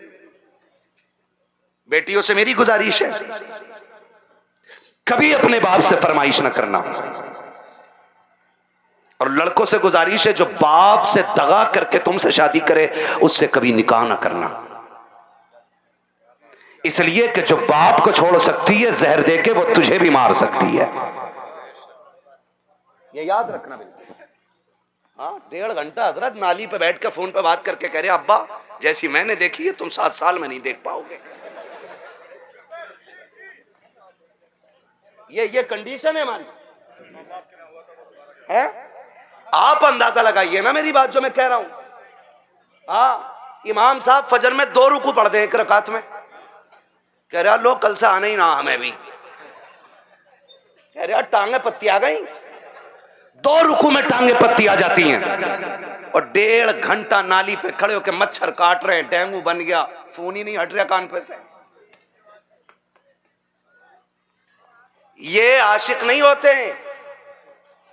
بیٹیوں سے میری گزارش ہے کبھی اپنے باپ سے فرمائش نہ کرنا. اور لڑکوں سے گزارش ہے جو باپ سے دغا کر کے تم سے شادی کرے اس سے کبھی نکاح نہ کرنا. اس لیے کہ جو باپ کو چھوڑ سکتی ہے زہر دے کے وہ تجھے بھی مار سکتی ہے. یہ یاد رکھنا بالکل. ہاں 1.5 گھنٹہ حضرت نالی پہ بیٹھ کے فون پہ بات کر کے کہہ رہے ابا جیسی میں نے دیکھی ہے تم 7 سال میں نہیں دیکھ پاؤ گے. یہ کنڈیشن ہے ہماری. آپ اندازہ لگائیے نا میری بات جو میں کہہ رہا ہوں. ہاں امام صاحب فجر میں 2 رکوع پڑھ دیں 1 رکعت میں, کہہ رہا لو کل سے آنا ہی نہ ہمیں بھی. کہہ رہا ٹانگیں پتی آ گئی, 2 رکوع میں ٹانگیں پتی آ جاتی ہیں. اور 1.5 گھنٹہ نالی پہ کھڑے ہو کے مچھر کاٹ رہے ہیں, ڈینگو بن گیا, فون ہی نہیں ہٹ رہا کان پہ سے. یہ عاشق نہیں ہوتے ہیں,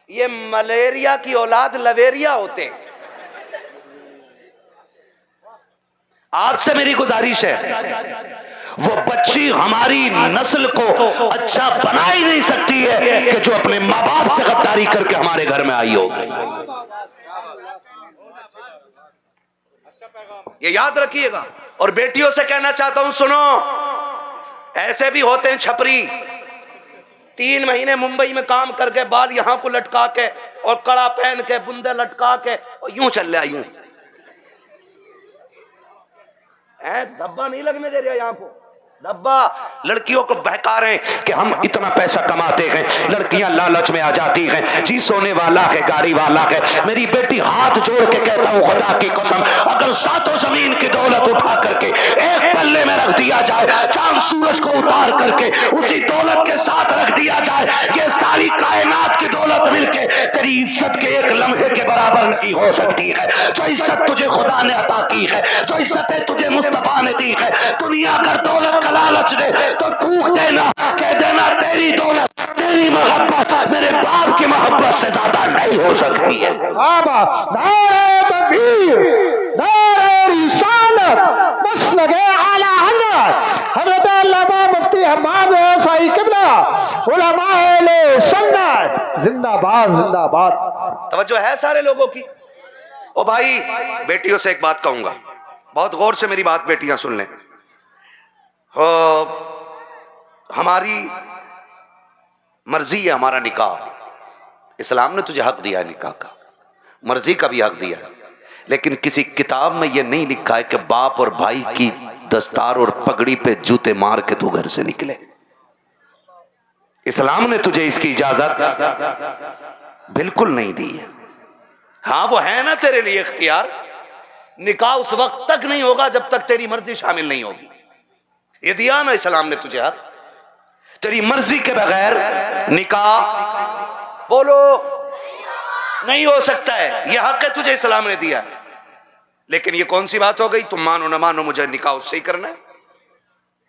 یہ ملیریا کی اولاد لویریا ہوتے ہیں. آپ سے میری گزارش ہے، وہ بچی ہماری نسل کو اچھا بنا ہی نہیں سکتی ہے کہ جو اپنے ماں باپ سے غداری کر کے ہمارے گھر میں آئی ہو. یہ یاد رکھیے گا. اور بیٹیوں سے کہنا چاہتا ہوں، سنو، ایسے بھی ہوتے ہیں چھپری، 3 مہینے ممبئی میں کام کر کے بال یہاں کو لٹکا کے اور کڑا پہن کے بندے لٹکا کے اور یوں چل رہا یوں. دھبا نہیں لگنے دے رہا یہاں کو، دھبا. لڑکیوں کو بہکا رہے ہیں کہ ہم اتنا پیسہ کماتے ہیں. لڑکیاں لالچ میں آ جاتی ہیں، جی سونے والا ہے، گاڑی والا ہے. میری بیٹی ہاتھ جوڑ کے کہتا ہوں خدا کی قسم، اگر ساتوں زمین کی دولت اٹھا کر کے ایک پلے میں رکھ دیا جائے، چاند سورج کو اتار کر کے اسی دولت کے ساتھ رکھ دیا جائے، یہ ساری کائنات کی دولت مل کے تیری عزت کے ایک لمحے کے برابر نہیں ہو سکتی ہے. جو عزت تجھے خدا نے عطا کی ہے، جو عزتیں تجھے مصطفیٰ نے دی ہے، دنیا اگر دولت کا لالچ دے تو تھوک دینا، کہہ دینا تیری دولت، تیری محبت میرے باپ کی محبت سے زیادہ نہیں ہو سکتی ہے. بابا نعرہ تکبیر، نعرہ رسالت، مسلک اعلی حضرت حضرت علامہ مفتی حماد رضوی قبلہ، علماء اہل سنت، زندہ باد زندہ باد. توجہ ہے سارے لوگوں کی؟ او بھائی، بیٹیوں سے ایک بات کہوں گا، بہت غور سے میری بات بیٹیاں سن لیں. ہماری مرضی ہے ہمارا نکاح. اسلام نے تجھے حق دیا ہے نکاح کا، مرضی کا بھی حق دیا ہے، لیکن کسی کتاب میں یہ نہیں لکھا ہے کہ باپ اور بھائی کی دستار اور پگڑی پہ جوتے مار کے تو گھر سے نکلے. اسلام نے تجھے اس کی اجازت بالکل نہیں دی ہے. ہاں وہ ہے نا تیرے لیے اختیار، نکاح اس وقت تک نہیں ہوگا جب تک تیری مرضی شامل نہیں ہوگی. یہ دیا نا اسلام نے تجھے حق. تیری مرضی کے بغیر نکاح بولو نہیں ہو سکتا ہے، یہ حق ہے تجھے اسلام نے دیا. لیکن یہ کون سی بات ہو گئی، تم مانو نہ مانو مجھے نکاح اس سے ہی کرنا ہے،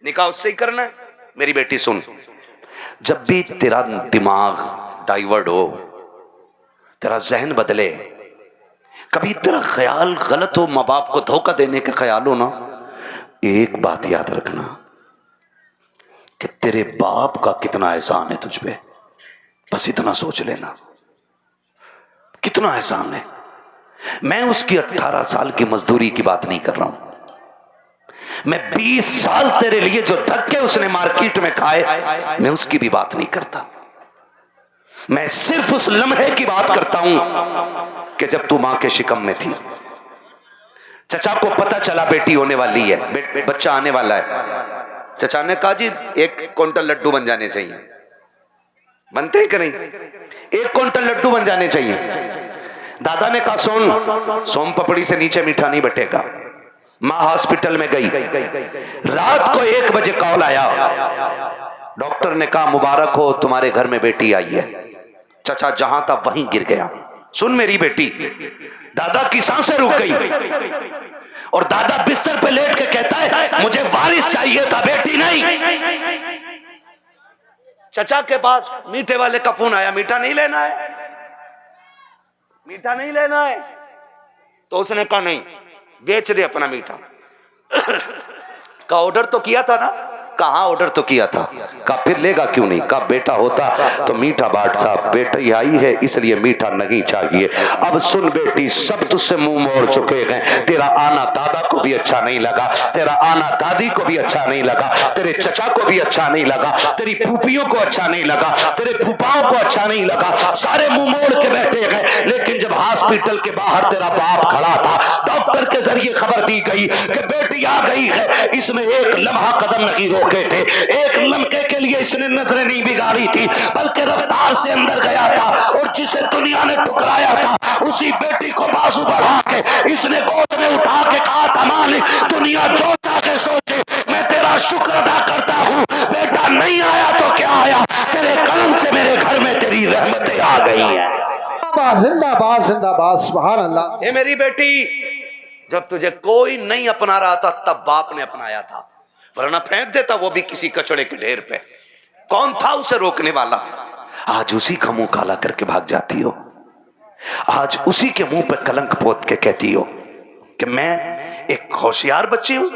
نکاح اس سے ہی کرنا ہے. میری بیٹی سن، جب بھی تیرا دماغ ڈائیورٹ ہو، تیرا ذہن بدلے، کبھی تیرا خیال غلط ہو، ماں باپ کو دھوکہ دینے کا خیال ہو نا، ایک بات یاد رکھنا کہ تیرے باپ کا کتنا احسان ہے تجھ پہ. بس اتنا سوچ لینا، کتنا احسان ہے. میں اس کی 18 سال کی مزدوری کی بات نہیں کر رہا ہوں، میں 20 سال تیرے لیے جو دھکے اس نے مارکیٹ میں کھائے، میں اس کی بھی بات نہیں کرتا. میں صرف اس لمحے کی بات کرتا ہوں کہ جب تو ماں کے شکم میں تھی. چچا کو پتہ چلا بیٹی ہونے والی ہے، بچہ آنے والا ہے. چچا نے کہا جی 1 کوئنٹل لڈو بن جانے چاہیے. بنتے ہیں کہ نہیں؟ 1 کوئنٹل لڈو بن جانے چاہیے. دادا نے کہا سون پپڑی سے نیچے میٹھا نہیں بٹے گا. ماں ہاسپٹل میں گئی، رات کو 1 بجے کال آیا، ڈاکٹر نے کہا مبارک ہو تمہارے گھر میں بیٹی آئی ہے. چچا جہاں تھا وہیں گر گیا. سن میری بیٹی، دادا کی سانسیں رک گئی اور دادا بستر پہ لیٹ کے کہتا ہے مجھے وارث چاہیے تھا، بیٹی نہیں. چچا کے پاس میٹھے والے کا فون آیا، میٹھا نہیں لینا ہے، میٹھا نہیں لینا ہے. تو اس نے کہا نہیں، بیچ دے اپنا میٹھا. کہا آرڈر تو کیا تھا نا، کہاں آرڈر تو کیا تھا. کہا پھر لے گا کیوں نہیں. کہا بیٹا ہوتا تو میٹھا بانٹتا، بیٹی آئی ہے اس لیے میٹھا نہیں چاہیے. اب سن بیٹی، سب تجھ سے منہ موڑ چکے ہیں. تیرا آنا دادا کو بھی اچھا نہیں لگا، تیرا آنا دادی کو بھی اچھا نہیں لگا، تیرے چچا کو بھی اچھا نہیں لگا، تیری پھوپھیوں کو اچھا نہیں لگا، تیرے پھوپھاؤں کو اچھا نہیں لگا. سارے منہ موڑ کے بیٹھے گئے. لیکن جب ہاسپٹل کے باہر تیرا باپ کھڑا تھا، ڈاکٹر کے ذریعے خبر دی گئی کہ بیٹی آ گئی ہے، اس میں ایک لمحہ قدم نہیں روکے تھے، ایک لمحے کے لیے اس نے نظریں نہیں بگاڑی تھی، بلکہ رفتار سے اندر گیا تھا اور جسے دنیا نے ٹکرایا تھا اسی بیٹی کو بازو بڑھا کے اس نے گود میں اٹھا کے کہا تھا مالک دنیا جو چاہے سوچے، میں تیرا شکر ادا کرتا ہوں، بیٹا نہیں آیا تو کیا آیا، تیرے کرم سے میرے گھر میں تیری رحمتیں آ گئی ہیں. زندہ باد زندہ باد، سبحان اللہ. اے میری بیٹی، جب تجھے کوئی نہیں اپنا رہا تھا تب باپ نے اپنایا تھا، ورنہ پھینک دیتا وہ بھی کسی کچڑے کے ڈھیر پہ. کون تھا اسے روکنے والا؟ آج اسی کا منہ کالا کر کے بھاگ جاتی ہو, آج اسی کے منہ پہ کلنک پوت کے کہتی ہو کہ میں ایک ہوشیار بچی ہوں,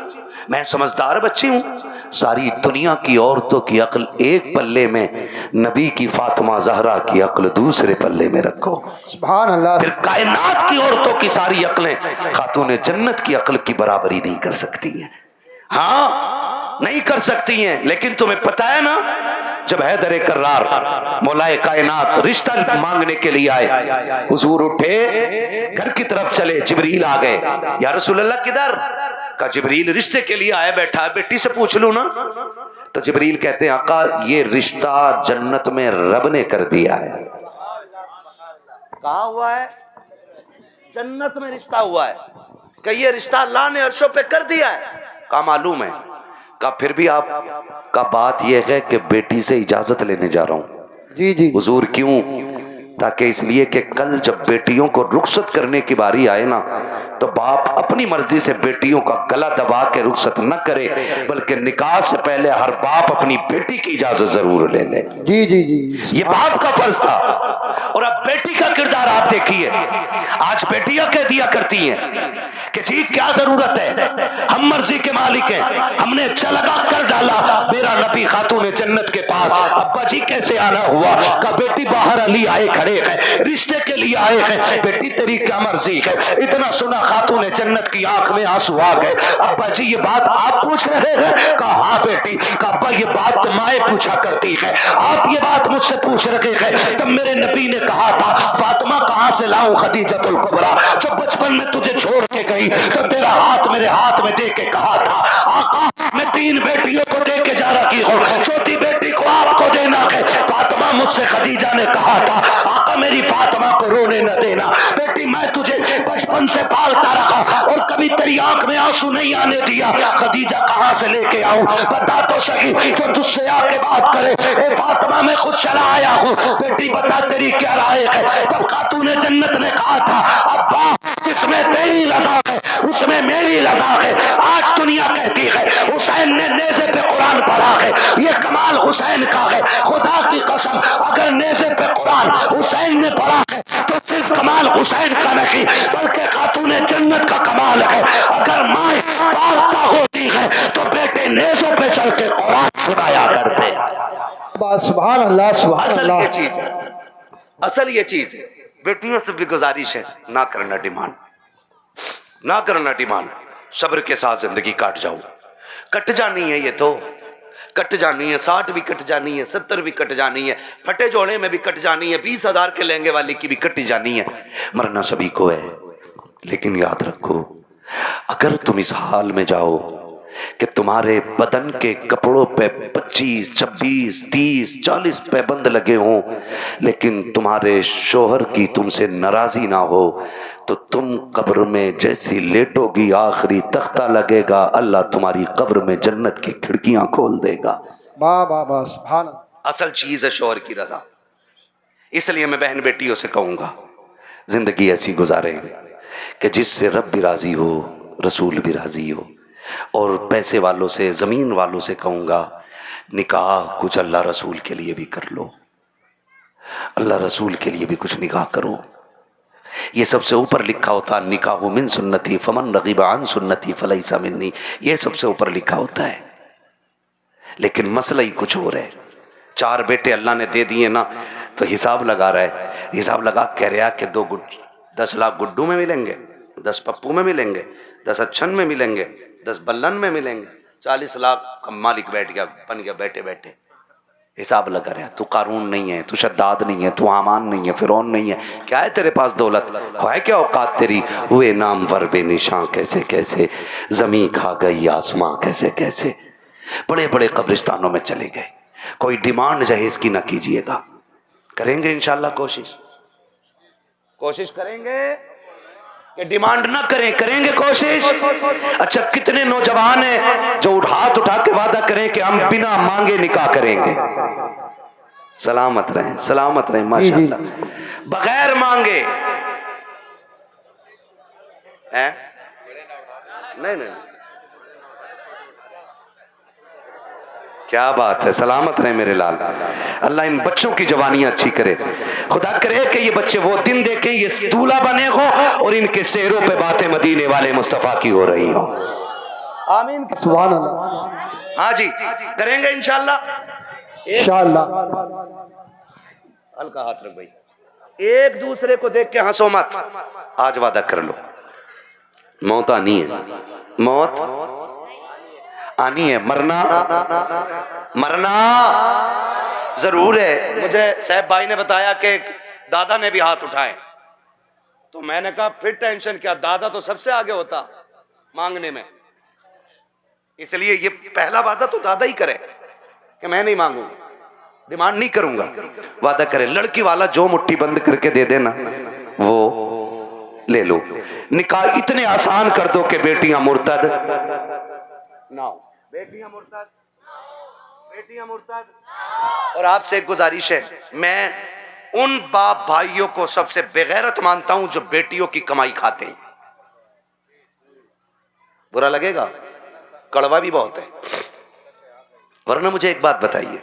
میں سمجھدار بچی ہوں. ساری دنیا کی عورتوں کی عقل ایک پلے میں, نبی کی فاطمہ زہرا کی عقل دوسرے پلے میں رکھو. سبحان اللہ. پھر کائنات کی عورتوں کی ساری عقلیں خاتون جنت کی عقل کی برابری نہیں کر سکتی ہیں. ہاں نہیں کر سکتی ہیں, لیکن تمہیں پتہ ہے نا, جب حیدر کرار مولائے کائنات رشتہ مانگنے کے لیے آئے, حضور اٹھے گھر کی طرف چلے, جبریل آ گئے. یا رسول اللہ کدھر؟ کہا جبریل رشتے کے لیے آیا بیٹھا ہے, بیٹی سے پوچھ لوں نا. تو جبریل کہتے ہیں آقا یہ رشتہ جنت میں رب نے کر دیا ہے. کہاں ہوا ہے؟ جنت میں رشتہ ہوا ہے. کہ یہ رشتہ اللہ نے عرشوں پہ کر دیا ہے. کہا معلوم ہے. کہا پھر بھی آپ کا بات یہ ہے کہ بیٹی سے اجازت لینے جا رہا ہوں. جی جی. حضور کیوں؟ تاکہ اس لیے کہ کل جب بیٹیوں کو رخصت کرنے کی باری آئے نا, تو باپ اپنی مرضی سے بیٹیوں کا گلا دبا کے رخصت نہ کرے, بلکہ نکاح سے پہلے ہر باپ اپنی بیٹی کی اجازت ضرور لے لے. جی جی جی. یہ باپ کا فرض تھا. اور اب بیٹی کا کردار آپ دیکھیے. آج بیٹیاں کہہ دیا کرتی ہیں کہ جی کیا ضرورت ہے, ہم مرضی کے مالک ہیں, ہم نے چلگا کر ڈالا میرا نبی خاتون جنت کے پاس, ابا جی کیسے آنا ہوا؟ کہ بیٹی باہر علی آئے کھڑے ہیں, رشتے کے لیے آئے ہیں, بیٹی تیری کیا مرضی ہے؟ اتنا سنا خاتون جنت کی آنکھ میں آنسو آ گئے. ابا جی یہ بات آپ پوچھ رہے ہیں؟ کہا ہاں بیٹی. کہا ابا یہ بات تو مائیں پوچھا کرتی ہے, آپ یہ بات مجھ سے پوچھ رہے ہیں؟ تب میرے نبی نے کہا تھا فاطمہ کہاں سے لاؤں خدیجۃ الکبریٰ, جب بچپن میں تجھے چھوڑ کے گئی تو تیرا ہاتھ میرے ہاتھ میں دے کے کہا تھا آقا میں 3 بیٹیوں کو دے کے جا رہی ہوں, چوتھی بیٹی کو آپ کو دینا ہے. فاطمہ مجھ سے خدیجہ نے کہا تھا آقا میری فاطمہ کو رونے نہ دینا. بیٹی میں تجھے بچپن سے پالتا رہا اور کبھی تیری آنکھ میں آنسو نہیں آنے دیا. خدیجہ کہاں سے لے کے آؤں؟ بتا تو صحیح, جو تجھ سے آ کے بات کرے. اے فاطمہ میں خود چلا آیا ہوں, بیٹی بتا تیری کیا رائے ہے؟ تب خاتون جنت نے کہا تھا ابا جس میں تیری رضا ہے اس میں میری رضا ہے. آج دنیا کہتی ہے حسین نے نیزے پہ قرآن پڑھا ہے, یہ کمال حسین کا ہے. خدا کی قسم اگر نیزے پہ قرآن حسین نے پڑھا ہے تو صرف کمال حسین کا نہیں بلکہ خاتون جنت کا کمال ہے. اگر مائیں پارسا ہوتی ہے تو بیٹے نیزوں پہ چل کے قرآن سنایا کرتے. سبحان اللہ. سبحان اصل اللہ. یہ چیز ہے, اصل یہ چیز ہے. بیٹیوں سے بھی گزارش ہے نہ کرنا ڈیمانڈ, نہ کرنا ڈیمانڈ. صبر کے ساتھ زندگی کاٹ جاؤ. کٹ جانی ہے یہ تو, کٹ جانی ہے. 60 بھی کٹ جانی ہے, 70 بھی کٹ جانی ہے, پھٹے جوڑے میں بھی کٹ جانی ہے, 20,000 کے لہنگے والی کی بھی کٹی جانی ہے. مرنا سبھی کو ہے, لیکن یاد رکھو اگر تم اس حال میں جاؤ کہ تمہارے بدن کے کپڑوں پہ 25, 26, 30, 40 پیبند لگے ہوں, لیکن تمہارے شوہر کی تم سے ناراضی نہ ہو, تو تم قبر میں جیسی لیٹو گی آخری تختہ لگے گا, اللہ تمہاری قبر میں جنت کی کھڑکیاں کھول دے گا. واہ واہ واہ. سبحان اللہ. اصل چیز ہے شوہر کی رضا. اس لیے میں بہن بیٹیوں سے کہوں گا زندگی ایسی گزاریں کہ جس سے رب بھی راضی ہو, رسول بھی راضی ہو. اور پیسے والوں سے, زمین والوں سے کہوں گا نکاح کچھ اللہ رسول کے لیے بھی کر لو, اللہ رسول کے لیے بھی کچھ نکاح کرو. یہ سب سے اوپر لکھا ہوتا نکاح من سنتی فمن رغب عن سنتی فلیس منی, یہ سب سے اوپر لکھا ہوتا ہے. لیکن مسئلہ ہی کچھ اور ہے. 4 بیٹے اللہ نے دے دیے نا, تو حساب لگا رہا ہے, حساب لگا کہہ رہا کہ 10 لاکھ گڈو میں ملیں گے, 10 پپو میں ملیں گے, 10 اچھن میں ملیں گے, 10 بلن میں ملیں گے, 40 لاکھ کا مالک بیٹھ گیا, بن گیا بیٹھے بیٹھے. حساب لگا رہا. تو قارون نہیں ہے, تو شداد نہیں ہے, تو حامان نہیں ہے, فرعون نہیں ہے. کیا ہے تیرے پاس دولت ہے؟ کیا اوقات تیری؟ ہوئے نامور بے نشاں کیسے کیسے, زمین کھا گئی آسماں کیسے کیسے. بڑے بڑے قبرستانوں میں چلے گئے. کوئی ڈیمانڈ جہیز کی نہ کیجئے گا. کریں گے انشاءاللہ کوشش کریں گے کہ ڈیمانڈ نہ کریں, کریں گے کوشش. اچھا کتنے نوجوان ہیں جو ہاتھ اٹھا کے وعدہ کریں کہ ہم بنا مانگے نکاح کریں گے؟ سلامت رہیں, سلامت رہیں ماشاءاللہ. بغیر مانگے نہیں, کیا بات ہے، سلامت رہے میرے لال. اللہ ان بچوں کی جوانیاں اچھی کرے. خدا کرے کہ یہ بچے وہ دن دیکھیں یہ دولہا بنے ہو اور ان کے چہروں پہ باتیں مدینے والے مصطفیٰ کی ہو رہی ہو. آمین. سبحان اللہ. ہاں جی کریں گے انشاءاللہ. انشاءاللہ. ہلکا ہاتھ رکھ بھائی. ایک دوسرے کو دیکھ کے ہنسو مت. آج وعدہ کر لو موت آنی ہے. موت آنی ہے. مرنا ضرور ہے. مجھے صاحب بھائی نے بتایا کہ دادا نے بھی ہاتھ اٹھائے تو میں نے کہا پھر ٹینشن کیا، دادا تو سب سے آگے ہوتا مانگنے میں، اس لیے یہ پہلا وعدہ تو دادا ہی کرے کہ میں نہیں مانگوں، ڈیمانڈ نہیں کروں گا. وعدہ کرے. لڑکی والا جو مٹھی بند کر کے دے دینا وہ لے لو. نکاح اتنے آسان کر دو کہ بیٹیاں مرتد نہ ہو. بیٹیاں مرتد. اور آپ سے ایک گزارش ہے، میں ان باپ بھائیوں کو سب سے بغیرت مانتا ہوں جو بیٹیوں کی کمائی کھاتے ہیں. برا لگے گا، کڑوا بھی بہت ہے. ورنہ مجھے ایک بات بتائیے،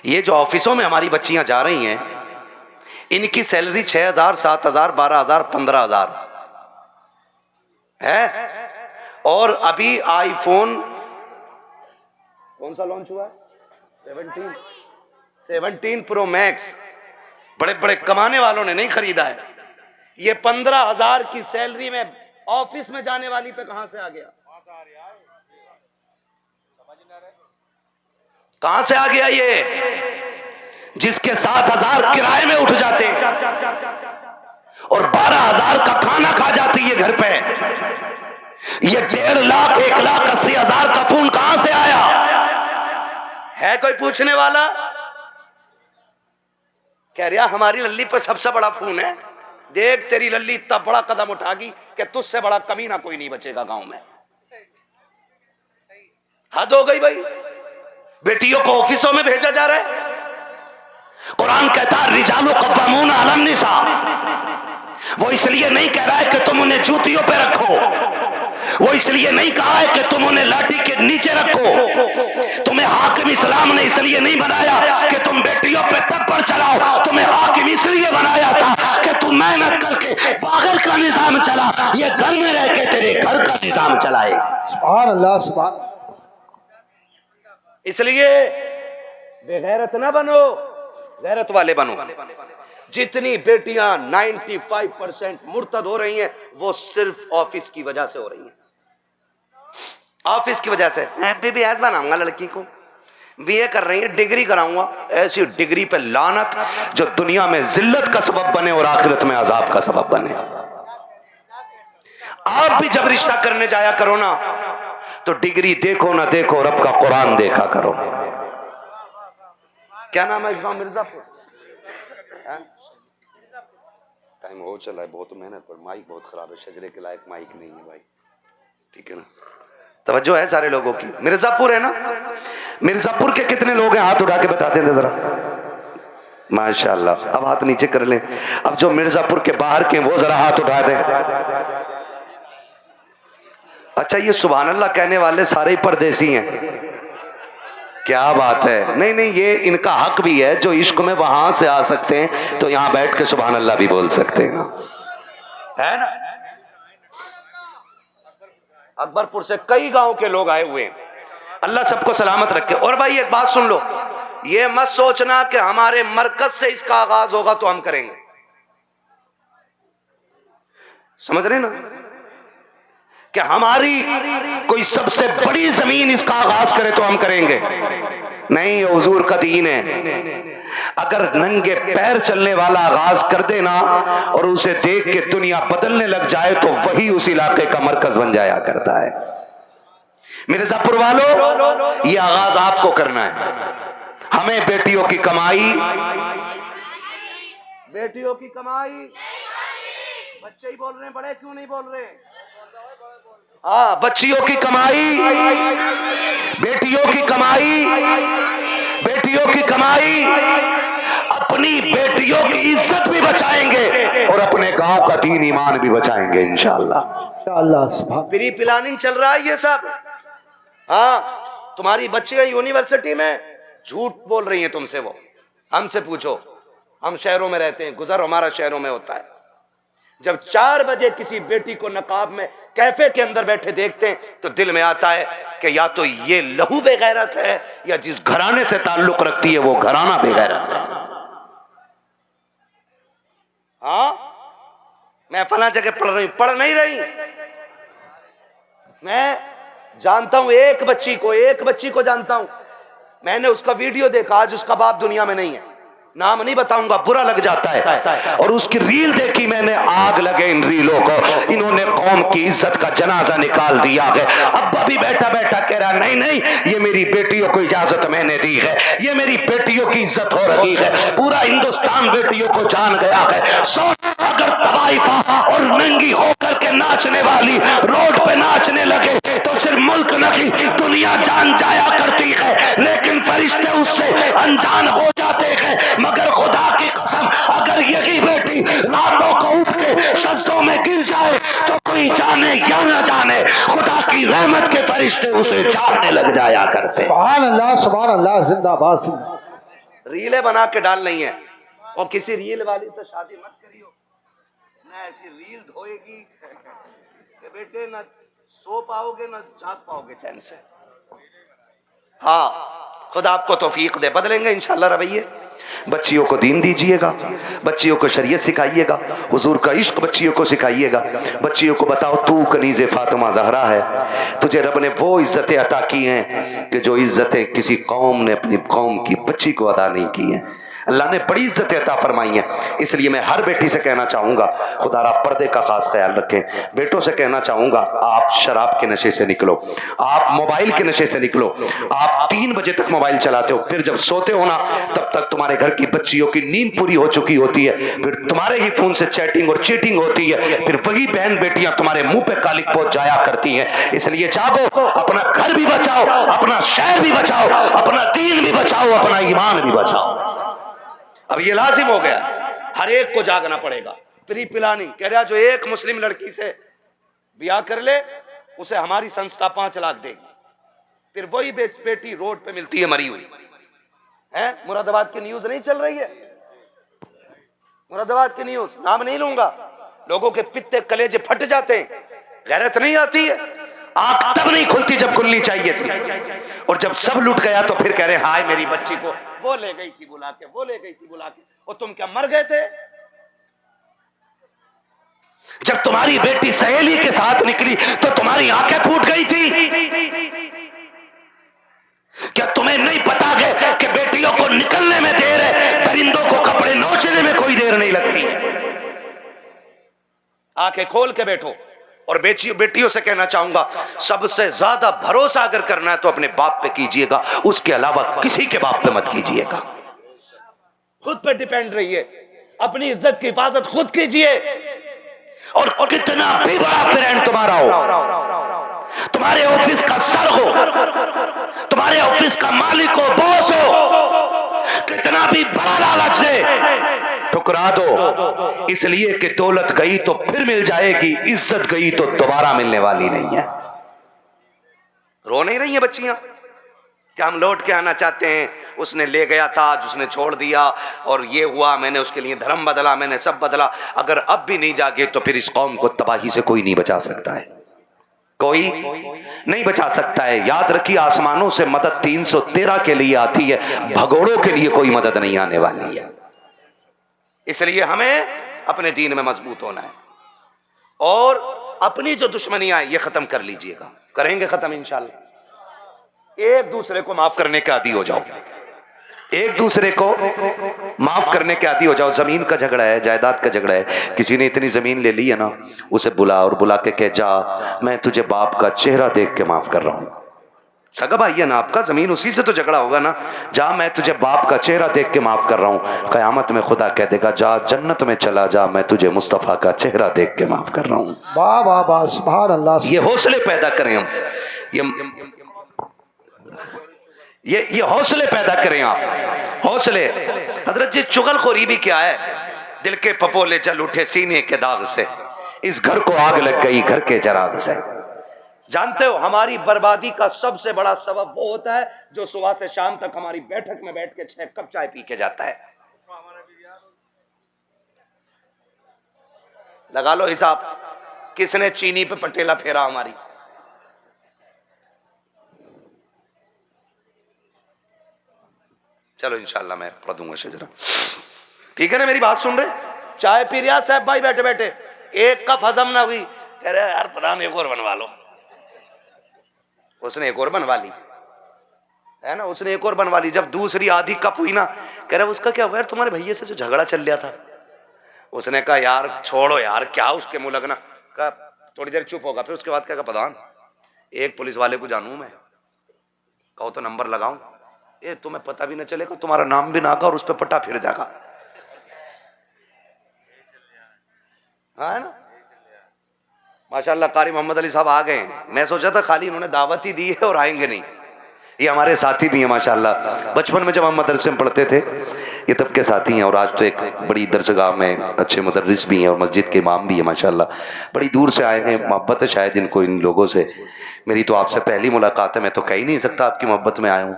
یہ جو آفسوں میں ہماری بچیاں جا رہی ہیں ان کی سیلری 6,000 7,000 12,000 15,000 ہے، اور ابھی آئی فون کون سا لانچ ہوا ہے 17 پرو میکس بڑے بڑے کمانے والوں نے نہیں خریدا ہے. یہ 15,000 کی سیلری میں آفس میں جانے والی پہ کہاں سے آ گیا؟ کہاں سے آ گیا یہ جس کے 7,000 کرائے میں اٹھ جاتے اور 12,000 کا کھانا کھا جاتی ہے گھر پہ؟ یہ 1.5 لاکھ 1,80,000 کا فون کہاں سے آیا ہے؟ کوئی پوچھنے والا؟ کہہ رہا ہماری للی پہ سب سے بڑا فون ہے. دیکھ تیری للی اتنا بڑا قدم اٹھا گی کہ تجھ سے بڑا کمینہ کوئی نہیں بچے گا گاؤں میں. حد ہو گئی بھائی. بیٹیوں کو آفسوں میں بھیجا جا رہا ہے. قرآن کہتا ہے رجال قوامون علی النساء. وہ اس لیے نہیں کہہ رہا ہے کہ تم انہیں جوتیوں پہ رکھو، وہ اس لیے نہیں کہا ہے کہ تم انہیں لاٹھی کے نیچے رکھو. تمہیں حاکم اسلام نے اس لیے نہیں بنایا کہ تم بیٹیوں پہ تبر چلاؤ. تمہیں حاکم اس لیے بنایا تھا کہ تم محنت کر کے باغر کا نظام چلا، یہ گھر میں رہ کے تیرے گھر کا نظام چلائے. سبحان اللہ. سبحان. اس لیے بے غیرت نہ بنو، غیرت والے بنو. جتنی بیٹیاں 95% مرتد ہو رہی ہیں وہ صرف آفس کی وجہ سے ہو رہی ہیں. آفس کی وجہ سے. میں بی ایس بناؤں گا لڑکی کو، بی اے کر رہی ہے، ڈگری کراؤں گا. ایسی ڈگری پہ لعنت جو دنیا میں ذلت کا سبب بنے اور آخرت میں عذاب کا سبب بنے. آپ بھی جب رشتہ کرنے جایا کرو نا تو ڈگری دیکھو نہ دیکھو رب کا قرآن دیکھا کرو. کیا نام ہے اس گاؤں؟ مرزا پور. ٹائم ہو چلا ہے، بہت محنت پر. مائک بہت خراب ہے، شجرے کے لائق مائک نہیں ہے بھائی. ٹھیک ہے نا، توجہ ہے سارے لوگوں کی. مرزا پور ہے نا؟ مرزا پور کے کتنے لوگ ہیں ہاتھ اٹھا کے بتاتے ہیں ذرا. ماشاءاللہ. اب ہاتھ نیچے کر لیں. اب جو مرزا پور کے باہر کے وہ ذرا ہاتھ اٹھا دیں. اچھا یہ سبحان اللہ کہنے والے سارے ہی پردیسی ہیں. کیا بات ہے. نہیں نہیں، یہ ان کا حق بھی ہے. جو عشق میں وہاں سے آ سکتے ہیں تو یہاں بیٹھ کے سبحان اللہ بھی بول سکتے ہیں نا، ہے نا. اکبر پور سے کئی گاؤں کے لوگ آئے ہوئے ہیں. اللہ سب کو سلامت رکھے. اور بھائی ایک بات سن لو، یہ مت سوچنا کہ ہمارے مرکز سے اس کا آغاز ہوگا تو ہم کریں گے. سمجھ رہے نا کہ ہماری کوئی سب سے بڑی زمین اس کا آغاز کرے تو ہم کریں گے. نہیں، حضور کا دین ہے. اگر ننگے پیر چلنے والا آغاز کر دینا اور اسے دیکھ کے دنیا بدلنے لگ جائے تو وہی اس علاقے کا مرکز بن جایا کرتا ہے. مرزا پور والو یہ آغاز آپ کو کرنا ہے. ہمیں بیٹیوں کی کمائی، بیٹیوں کی کمائی. بچے ہی بول رہے ہیں، بڑے کیوں نہیں بول رہے؟ ہاں، بچیوں کی کمائی، بیٹیوں کی کمائی، بیٹیوں کی کمائی. اپنی بیٹیوں کی عزت بھی بچائیں گے اور اپنے گاؤں کا دین ایمان بھی بچائیں گے انشاءاللہ. اللہ. سبحان. پری پلاننگ چل رہا ہے یہ سب. ہاں، تمہاری بچیاں یونیورسٹی میں جھوٹ بول رہی ہیں تم سے، وہ ہم سے پوچھو، ہم شہروں میں رہتے ہیں، گزر ہمارا شہروں میں ہوتا ہے، جب 4 بجے کسی بیٹی کو نقاب میں کیفے کے اندر بیٹھے دیکھتے ہیں تو دل میں آتا ہے کہ یا تو یہ لہو بے غیرت ہے یا جس گھرانے سے تعلق رکھتی ہے وہ گھرانہ بے غیرت ہے۔ ہاں میں فلاں جگہ پڑھ رہی ہوں، پڑھ نہیں رہی، میں جانتا ہوں ایک بچی کو جانتا ہوں، میں نے اس کا ویڈیو دیکھا، آج اس کا باپ دنیا میں نہیں ہے، نام نہیں بتاؤں گا برا لگ جاتا ہے، اور اس کی ریل دیکھی میں نے، آگ لگے ان ریلوں کو، انہوں نے قوم کی عزت کا جنازہ نکال دیا ہے۔ ابا بھی بیٹھا بیٹھا کہہ رہا نہیں یہ میری بیٹیوں کو اجازت میں نے دی ہے، یہ میری بیٹیوں کی عزت ہو رہی ہے، پورا ہندوستان بیٹیوں کو جان گیا ہے۔ اگر طوائفہ اور ننگی ہو کر کے ناچنے والی روڈ پہ ناچنے لگے تو صرف ملک نہیں دنیا جان جایا کرتی ہے، لیکن فرشتے اس سے انجان ہو جاتے ہیں، مگر خدا کی قسم اگر یہی بیٹی راتوں کو اٹھ کے سجدوں میں گر جائے تو کوئی جانے یا نہ جانے خدا کی رحمت کے فرشتے اسے جاننے لگ جایا کرتے۔ سبحان اللہ، زندہ باد۔ ریلیں بنا کے ڈال نہیں ہے، اور کسی ریل والی سے شادی مت کریو، نہ ایسی ریل دھوئے گی کہ بیٹے نہ سو پاؤ گے نہ جاگ پاؤ گے چین سے۔ ہاں خدا آپ کو توفیق دے، بدلیں گے انشاءاللہ رویے، بچیوں کو دین دیجئے گا، بچیوں کو شریعت سکھائیے گا، حضور کا عشق بچیوں کو سکھائیے گا، بچیوں کو بتاؤ تو کنیز فاطمہ زہرا ہے، تجھے رب نے وہ عزتیں عطا کی ہیں کہ جو عزتیں کسی قوم نے اپنی قوم کی بچی کو عطا نہیں کی ہیں۔ اللہ نے بڑی عزتیں عطا فرمائی ہیں، اس لیے میں ہر بیٹی سے کہنا چاہوں گا خدا را پردے کا خاص خیال رکھیں، بیٹوں سے کہنا چاہوں گا آپ شراب کے نشے سے نکلو، آپ موبائل کے نشے سے نکلو، آپ 3 بجے تک موبائل چلاتے ہو، پھر جب سوتے ہو نا تب تک تمہارے گھر کی بچیوں کی نیند پوری ہو چکی ہوتی ہے، پھر تمہارے ہی فون سے چیٹنگ اور چیٹنگ ہوتی ہے، پھر وہی بہن بیٹیاں تمہارے منہ پہ کالک پہنچ جایا کرتی ہیں۔ اس لیے جاگو، اپنا گھر بھی بچاؤ، اپنا شہر بھی بچاؤ، اپنا دین بھی بچاؤ، اپنا ایمان بھی بچاؤ۔ اب یہ لازم ہو گیا، ہر ایک کو جاگنا پڑے گا۔ پری پلانی کہہ رہا جو ایک مسلم لڑکی سے بیاہ کر لے اسے ہماری سنستھا 5 لاکھ دے گی، پھر وہی بیٹی روڈ پہ ملتی ہے مری ہوئی ہے۔ مراد آباد کی نیوز نہیں چل رہی ہے، مراد آباد کی نیوز، نام نہیں لوں گا، لوگوں کے پتے کلیجے پھٹ جاتے ہیں، غیرت نہیں آتی ہے، آنکھ تب نہیں کھلتی جب کھلنی چاہیے تھی، اور جب سب لٹ گیا تو پھر کہہ رہے ہائے میری بچی کو وہ لے گئی تھی بلا کے، وہ لے گئی تھی بلا کے، اور تم کیا مر گئے تھے؟ جب تمہاری بیٹی سہیلی کے ساتھ نکلی تو تمہاری آنکھیں پھوٹ گئی تھی؟ کیا تمہیں نہیں پتا کہ بیٹیوں کو نکلنے میں دیر ہے، درندوں کو کپڑے نوچنے میں کوئی دیر نہیں لگتی؟ آنکھیں کھول کے بیٹھو۔ اور بیٹیوں سے کہنا چاہوں گا سب سے زیادہ بھروسہ اگر کرنا ہے تو اپنے باپ پہ کیجئے گا، اس کے علاوہ کسی کے باپ پہ مت کیجئے گا، خود پہ ڈیپینڈ رہیے، اپنی عزت کی حفاظت خود کیجئے، اور کتنا بھی بڑا فرینڈ تمہارا ہو، تمہارے آفس کا سر ہو، تمہارے آفس کا مالک ہو، باس ہو، کتنا بھی بڑا لالچ دے ٹھکرا دو، اس لیے کہ دولت گئی تو پھر مل جائے گی، عزت گئی تو دوبارہ ملنے والی نہیں ہے۔ رو نہیں رہی ہیں بچیاں کہ ہم لوٹ کے آنا چاہتے ہیں، اس نے لے گیا تھا، اس نے چھوڑ دیا، اور یہ ہوا، میں نے اس کے لیے دھرم بدلا، میں نے سب بدلا۔ اگر اب بھی نہیں جاگے تو پھر اس قوم کو تباہی سے کوئی نہیں بچا سکتا ہے، کوئی نہیں بچا سکتا ہے۔ یاد رکھیے آسمانوں سے مدد 313 کے لیے آتی ہے، بھگوڑوں کے لیے کوئی مدد نہیں آنے والی ہے۔ اس لیے ہمیں اپنے دین میں مضبوط ہونا ہے، اور اپنی جو دشمنیاں ہیں یہ ختم کر لیجئے گا، کریں گے ختم انشاءاللہ۔ ایک دوسرے کو معاف کرنے کے عادی ہو جاؤ، ایک دوسرے کو معاف کرنے کے عادی ہو جاؤ۔ زمین کا جھگڑا ہے، جائیداد کا جھگڑا ہے، کسی نے اتنی زمین لے لی ہے نا، اسے بلا اور بلا کے کہ جا میں تجھے باپ کا چہرہ دیکھ کے معاف کر رہا ہوں۔ سگا بھائی ہے نا آپ کا، زمین اسی سے تو جھگڑا ہوگا نا، جا میں تجھے باپ کا چہرہ دیکھ کے معاف کر رہا ہوں۔ قیامت میں خدا کہہ دے گا جا جنت میں چلا جا، میں تجھے مصطفیٰ کا چہرہ دیکھ کے معاف کر رہا ہوں۔ واہ واہ واہ، سبحان اللہ۔ یہ حوصلے پیدا کریں ہم، یہ حوصلے پیدا کریں آپ، حوصلے۔ حضرت جی چغل خوری بھی کیا ہے؟ دل کے پپولے جل اٹھے سینے کے داغ سے، اس گھر کو آگ لگ گئی گھر کے چراغ سے۔ جانتے ہو ہماری بربادی کا سب سے بڑا سبب وہ ہوتا ہے جو صبح سے شام تک ہماری بیٹھک میں بیٹھ کے 6 کپ چائے پی کے جاتا ہے. لگا لو حساب کس نے چینی پہ پٹیلا پھیرا ہماری. چلو انشاءاللہ میں پڑھ دوں گا شجرہ. ٹھیک ہے نا, میری بات سن رہے؟ چائے پی رہا صاحب بھائی بیٹھے بیٹھے, 1 کپ ہضم نہ ہوئی, کہہ رہے یار پردھان ایک اور بنوا لو. اس نے ایک اور بنوا لی ہے نا, اس نے ایک اور بنوا لی. جب دوسری آدھی کپ ہوئی نا, کہہ رہے اس کا کیا ہوا یار, تمہارے بھائیے سے جو جھگڑا چل رہا تھا. اس نے کہا یار چھوڑو یار, کیا اس کے منہ لگنا. کہا تھوڑی دیر چپ ہوگا, پھر اس کے بعد کہا پردھان ایک پولیس والے کو جانوں میں, کہو تو نمبر لگاؤں, تمہیں پتہ بھی نہ چلے گا, تمہارا نام بھی نہ آگا اور اس پہ پٹا پھر جائے گا. ہاں نا, ماشاءاللہ قاری محمد علی صاحب آ گئے ہیں. میں سوچا تھا خالی انہوں نے دعوت ہی دی ہے اور آئیں گے نہیں. یہ ہمارے ساتھی بھی ہیں ماشاءاللہ. بچپن میں جب ہم مدرسے میں پڑھتے تھے یہ تب کے ساتھی ہیں, اور آج تو ایک بڑی درسگاہ میں اچھے مدرس بھی ہیں اور مسجد کے امام بھی ہیں ماشاءاللہ. بڑی دور سے آئے ہیں, محبت ہے شاید ان کو ان لوگوں سے. میری تو آپ سے پہلی ملاقات ہے, میں تو کہہ ہی نہیں سکتا آپ کی محبت میں آیا ہوں.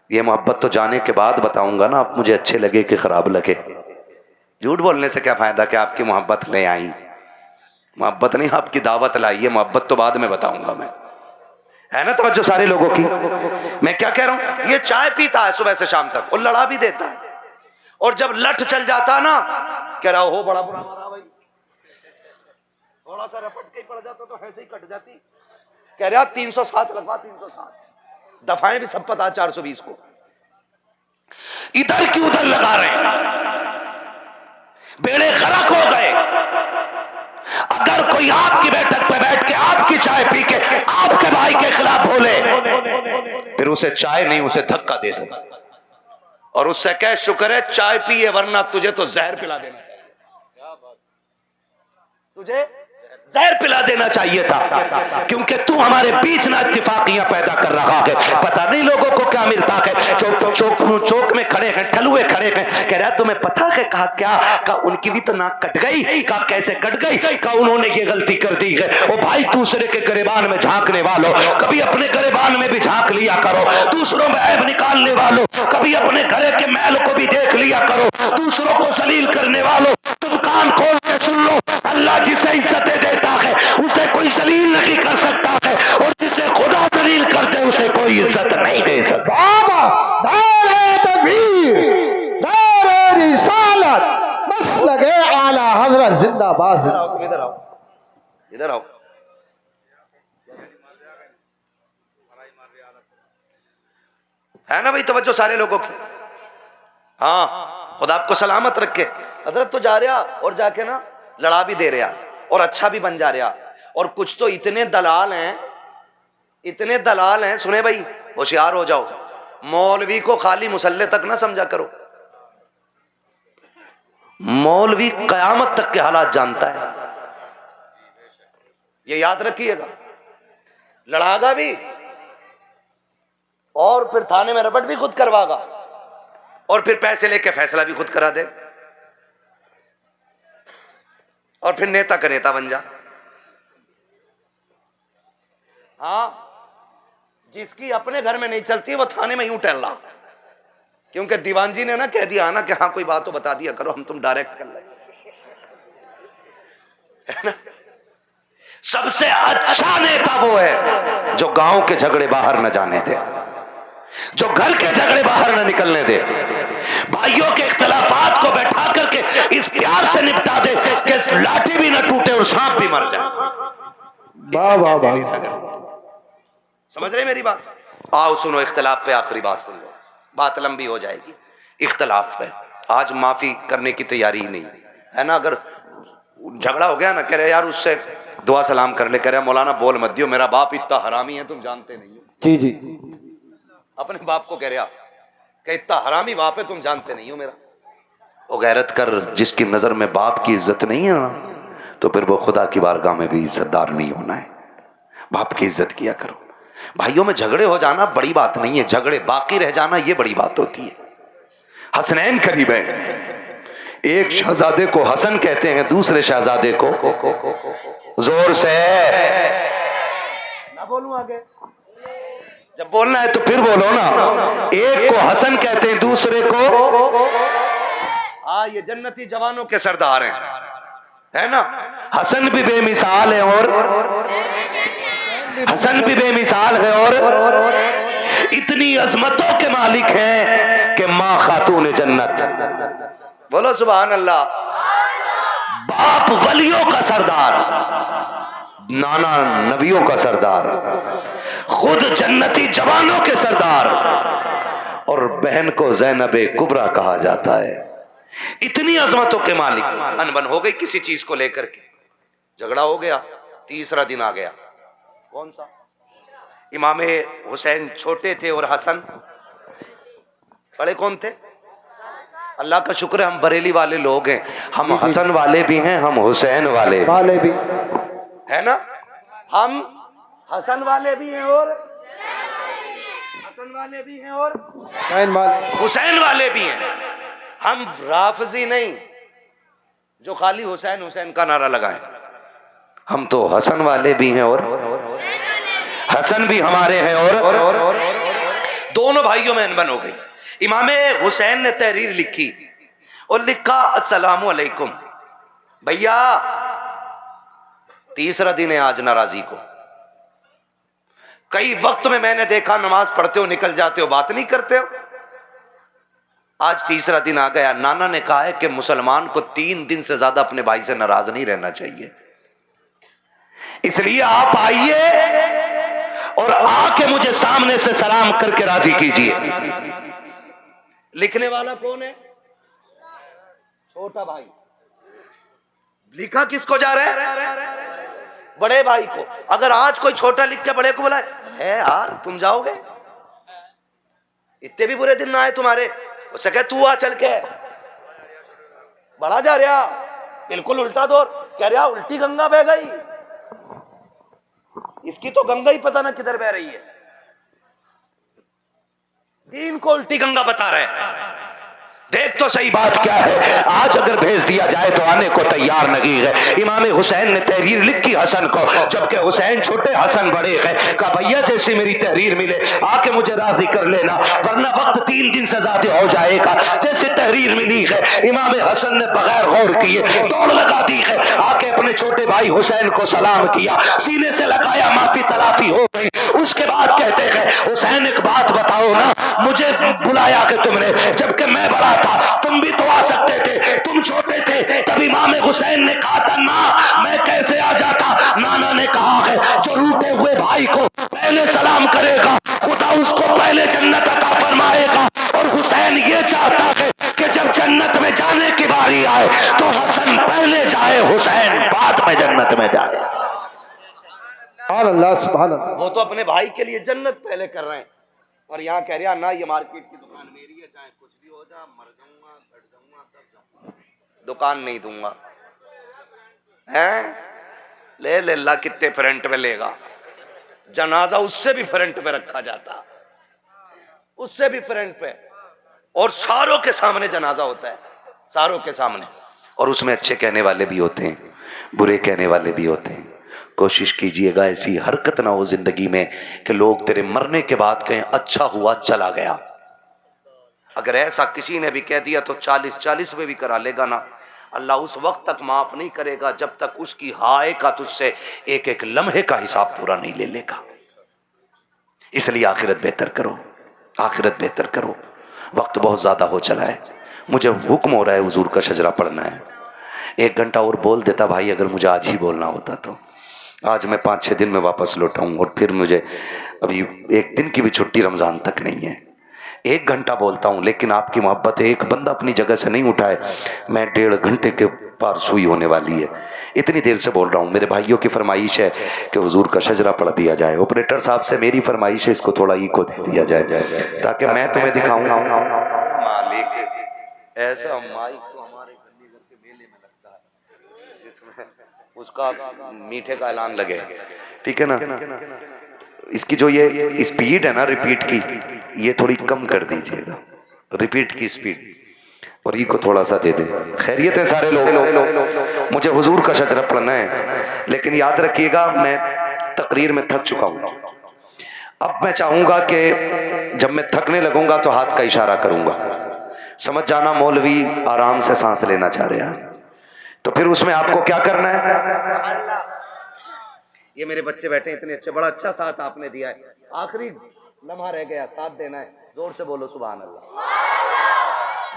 یہ محبت تو جانے کے بعد بتاؤں گا نا, آپ مجھے اچھے لگے کہ خراب لگے. جھوٹ بولنے سے کیا فائدہ کہ آپ کی محبت لے آئیں. محبت نہیں, آپ کی دعوت لائی ہے, محبت تو بعد میں بتاؤں گا میں. ہے نا توجہ سارے لوگوں کی. میں کیا کہہ رہا ہوں, یہ چائے پیتا ہے صبح سے شام تک اور لڑا بھی دیتا ہے, اور جب لٹ چل جاتا نا کہہ رہا ہو بڑا برا مارا بھائی, تھوڑا سا رپٹ کے پڑ جاتا تو ایسے ہی کٹ جاتی. کہہ رہا 307 لگوا, 307 دفعیں بھی سب پتا 420 کو. ادھر کی ادھر لگا رہے ہیں, بیڑے غرق ہو گئے. اگر کوئی آپ کی بیٹھک پہ بیٹھ کے آپ کی چائے پی کے آپ کے بھائی کے خلاف بولے, پھر اسے چائے نہیں اسے دھکا دے دو اور اس سے کہے شکر ہے چائے پیے, ورنہ تجھے تو زہر پلا دینا چاہیے. تجھے زہر پلا دینا چاہیے تھا, کیونکہ تو ہمارے بیچ نہ اتفاقیاں پیدا کر رہا ہے. پتہ نہیں لوگوں کو کیا ملتا ہے, چوک میں کھڑے ہیں, ٹھلوے کھڑے ہیں, کہہ رہا تمہیں پتہ ہے کہا کیا, کہا ان کی بھی تو ناک کٹ گئی. کہا کیسے کٹ گئی, کہا انہوں نے یہ غلطی کر دی ہے. او بھائی دوسرے کے گریبان میں جھانکنے والوں, کبھی اپنے گریبان میں بھی جھانک لیا کرو. دوسروں میں عیب نکالنے والوں, کبھی اپنے گھرے کے محل کو بھی دیکھ لیا کرو. دوسروں کو ذلیل کرنے والوں, تم کان کھول کے سن لو, اللہ جسے عزتیں دیتا ہے اسے کوئی ذلیل نہیں کر سکتا ہے, اور جسے خدا ذلیل کر دے اسے کوئی عزت نہیں دے سکتا. بابا نعرہ تکبیر, نعرہ رسالت, مسلک اعلی حضرت زندہ باد. ادھر آؤ, ادھر آؤ. ہے نا بھائی توجہ سارے لوگوں کی. ہاں خدا آپ کو سلامت رکھے. حضرت تو جا رہا اور جا کے نا لڑا بھی دے رہا اور اچھا بھی بن جا رہا, اور کچھ تو اتنے دلال ہیں, اتنے دلال ہیں. سنے بھائی ہوشیار ہو جاؤ, مولوی کو خالی مسلح تک نہ سمجھا کرو. مولوی قیامت تک کے حالات جانتا ہے, یہ یاد رکھیے گا. لڑا گا بھی اور پھر تھانے میں رپٹ بھی خود کروا گا, اور پھر پیسے لے کے فیصلہ بھی خود کرا دے, اور پھر نیتا کا نیتا بن جا. ہاں جس کی اپنے گھر میں نہیں چلتی وہ تھانے میں یوں ٹہل رہا, کیونکہ دیوان جی نے نا کہہ دیا نا کہ ہاں کوئی بات تو بتا دیا کرو, ہم تم ڈائریکٹ کر لیں. سب سے اچھا نیتا وہ ہے جو گاؤں کے جھگڑے باہر نہ جانے دے, جو گھر کے جھگڑے باہر نہ نکلنے دے, بھائیوں کے اختلافات کو بیٹھا کر کے اس پیار سے نپٹا دے کہ لاٹھی بھی نہ ٹوٹے اور سانپ بھی مر جائے. سمجھ رہے میری بات؟ آؤ سنو اختلاف پہ آخری بات سن لو, بات لمبی ہو جائے گی. اختلاف پہ آج معافی کرنے کی تیاری ہی نہیں ہے نا. اگر جھگڑا ہو گیا نا, کہہ رہے یار اس سے دعا سلام کر لے, کہہ رہے مولانا بول مت دیو, میرا باپ اتنا حرامی ہے تم جانتے نہیں ہو. جی جی, اپنے باپ کو کہہ رہا کہ اتنا حرامی باپ ہے تم جانتے نہیں ہو میرا. وہ غیرت کر, جس کی نظر میں باپ کی عزت نہیں ہے نا, تو پھر وہ خدا کی بارگاہ میں بھی عزت دار نہیں ہونا ہے. باپ کی عزت کیا کرو. بھائیوں میں جھگڑے ہو جانا بڑی بات نہیں ہے, جھگڑے باقی رہ جانا یہ بڑی بات ہوتی ہے. حسنین قریب ہیں, ایک شہزادے کو حسن کہتے ہیں, دوسرے شہزادے کو زور سے نہ بولوں آگے؟ جب بولنا ہے تو پھر بولو نا. ایک کو حسن کہتے ہیں, دوسرے کو یہ جنتی جوانوں کے سردار ہیں, ہے نا. حسن بھی بے مثال ہے اور حسن بھی بے مثال ہے اور اتنی عظمتوں کے مالک ہیں کہ ماں خاتون جنت. بولو سبحان اللہ. باپ ولیوں کا سردار, نانا نبیوں کا سردار, خود جنتی جوانوں کے سردار, اور بہن کو زینب کبریٰ کہا جاتا ہے. اتنی عظمتوں کے مالک. انبن ہو گئی کسی چیز کو لے کر کے, جھگڑا ہو گیا, تیسرا دن آ گیا. کون سا؟ امام حسین چھوٹے تھے اور حسن بڑے. کون تھے؟ اللہ کا شکر ہے ہم بریلی والے لوگ ہیں, ہم حسن والے بھی ہیں, ہم حسین والے بھی ہے نا. ہم حسن والے بھی ہیں اور حسن والے بھی ہیں اور حسین والے بھی ہیں. ہم رافضی نہیں جو خالی حسین حسین کا نعرہ لگائیں. ہم تو حسن والے بھی ہیں اور حسن بھی ہمارے ہیں, اور دونوں بھائیوں میں انبن ہو گئی. امام حسین نے تحریر لکھی اور لکھا السلام علیکم بھیا, تیسرا دن ہے آج ناراضی کو. کئی وقت میں نے دیکھا نماز پڑھتے ہو نکل جاتے ہو, بات نہیں کرتے ہو. آج تیسرا دن آ گیا. نانا نے کہا ہے کہ مسلمان کو 3 دن سے زیادہ اپنے بھائی سے ناراض نہیں رہنا چاہیے, اس لیے آپ آئیے اور آ کے مجھے سامنے سے سلام کر کے راضی کیجئے. لکھنے والا کون ہے؟ چھوٹا بھائی. لکھا کس کو جا رہا ہے؟ بڑے بھائی کو. اگر آج کوئی چھوٹا لکھ کے بڑے کو بولا ہے یار تم جاؤ گے, اتنے بھی برے دن نہ آئے تمہارے, اسے کہ تو آ چل کے, بڑا جا رہا بالکل الٹا دور, کہہ رہا الٹی گنگا بہ گئی. اس کی تو گنگا ہی پتہ نہ کدھر بہ رہی ہے, دین کو الٹی گنگا بتا رہے ہیں. دیکھ تو صحیح بات کیا ہے. آج اگر بھیج دیا جائے تو آنے کو تیار نہیں ہے. امام حسین نے تحریر لکھی حسن کو, جبکہ حسین چھوٹے حسن بڑے ہیں. کہا بھیا جیسے میری تحریر ملے آ کے مجھے راضی کر لینا, ورنہ وقت 3 دن سے زیادہ ہو جائے گا. جیسے تحریر ملی ہے امام حسن نے بغیر غور کیے دوڑ لگا دی ہے, آ کے اپنے چھوٹے بھائی حسین کو سلام کیا, سینے سے لگایا, معافی تلافی ہو گئی. اس کے بعد کہتے ہیں حسین ایک بات بتاؤ نا, مجھے بلایا کہ تم نے, جبکہ میں بڑا تھا, تم بھی تو آ سکتے تھے, تم چھوٹے تھے. تب امام حسین نے کہا تھا نا میں کیسے آ جاتا. نانا نے کہا ہے جو روٹے ہوئے بھائی کو پہلے سلام کرے گا خدا اس کو پہلے جنت عطا فرمائے گا. اور حسین یہ چاہتا ہے کہ جب جنت میں جانے کی باری آئے تو حسن پہلے جائے, حسین بعد میں جنت میں جائے. سبحان اللہ سبحان اللہ. وہ تو اپنے بھائی کے لیے جنت پہلے کر رہے ہیں, اور یہاں کہہ رہا نا یہ مارکیٹ کی دکان میری ہے, چاہے کچھ بھی ہو جائے, مر جاؤں گا گھٹ جاؤں گا تب جاؤں گا, دکان نہیں دوں گا. لے لے اللہ کتنے فرنٹ میں لے گا. جنازہ اس سے بھی فرنٹ پہ رکھا جاتا, اس سے بھی فرنٹ پہ, اور ساروں کے سامنے جنازہ ہوتا ہے, ساروں کے سامنے. اور اس میں اچھے کہنے والے بھی ہوتے ہیں, برے کہنے والے بھی ہوتے ہیں. کوشش کیجئے گا ایسی حرکت نہ ہو زندگی میں کہ لوگ تیرے مرنے کے بعد کہیں اچھا ہوا چلا گیا. اگر ایسا کسی نے بھی کہہ دیا تو 40 میں بھی کرا لے گا نا, اللہ اس وقت تک معاف نہیں کرے گا جب تک اس کی ہائے کا تجھ سے ایک ایک لمحے کا حساب پورا نہیں لے لے گا. اس لیے آخرت بہتر کرو, آخرت بہتر کرو. وقت بہت زیادہ ہو چلا ہے, مجھے حکم ہو رہا ہے حضور کا شجرہ پڑھنا ہے. 1 گھنٹہ اور بول دیتا بھائی, اگر مجھے آج ہی بولنا ہوتا تو. آج میں 5-6 دن میں واپس لوٹاؤں, اور پھر مجھے ابھی 1 دن کی بھی چھٹی رمضان تک نہیں ہے. 1 گھنٹہ بولتا ہوں, لیکن آپ کی محبت ہے, ایک بندہ اپنی جگہ سے نہیں اٹھائے, میں 1.5 گھنٹے کے پار سوئی ہونے والی ہے. اتنی دیر سے بول رہا ہوں. میرے بھائیوں کی فرمائش ہے کہ حضور کا شجرہ پڑھ دیا جائے. آپریٹر صاحب سے میری فرمائش ہے اس کو تھوڑا ایکو دے دیا جائے تاکہ میں تمہیں دکھاؤں. مالک ایسا مائک تو ہمارے گلی گھر کے میلے میں لگتا ہے جس میں اس کا میٹھے کا اعلان لگے, ٹھیک ہے نا. اس کی جو یہ اسپیڈ ہے نا ریپیٹ کی, یہ تھوڑی کم کر دیجئے گا, ریپیٹ کی اسپیڈ, اور یہ کو تھوڑا سا دے دیں. خیریت ہے سارے لوگ, مجھے حضور کا شجرہ پڑھنا ہے, لیکن یاد رکھیے گا میں تقریر میں تھک چکا ہوں. اب میں چاہوں گا کہ جب میں تھکنے لگوں گا تو ہاتھ کا اشارہ کروں گا. سمجھ جانا مولوی آرام سے سانس لینا چاہ رہے ہیں. تو پھر اس میں آپ کو کیا کرنا ہے؟ یہ میرے بچے بیٹھے اتنے اچھے, بڑا اچھا ساتھ آپ نے دیا ہے. آخری لمحہ رہ گیا, ساتھ دینا ہے. زور سے بولو سبحان اللہ.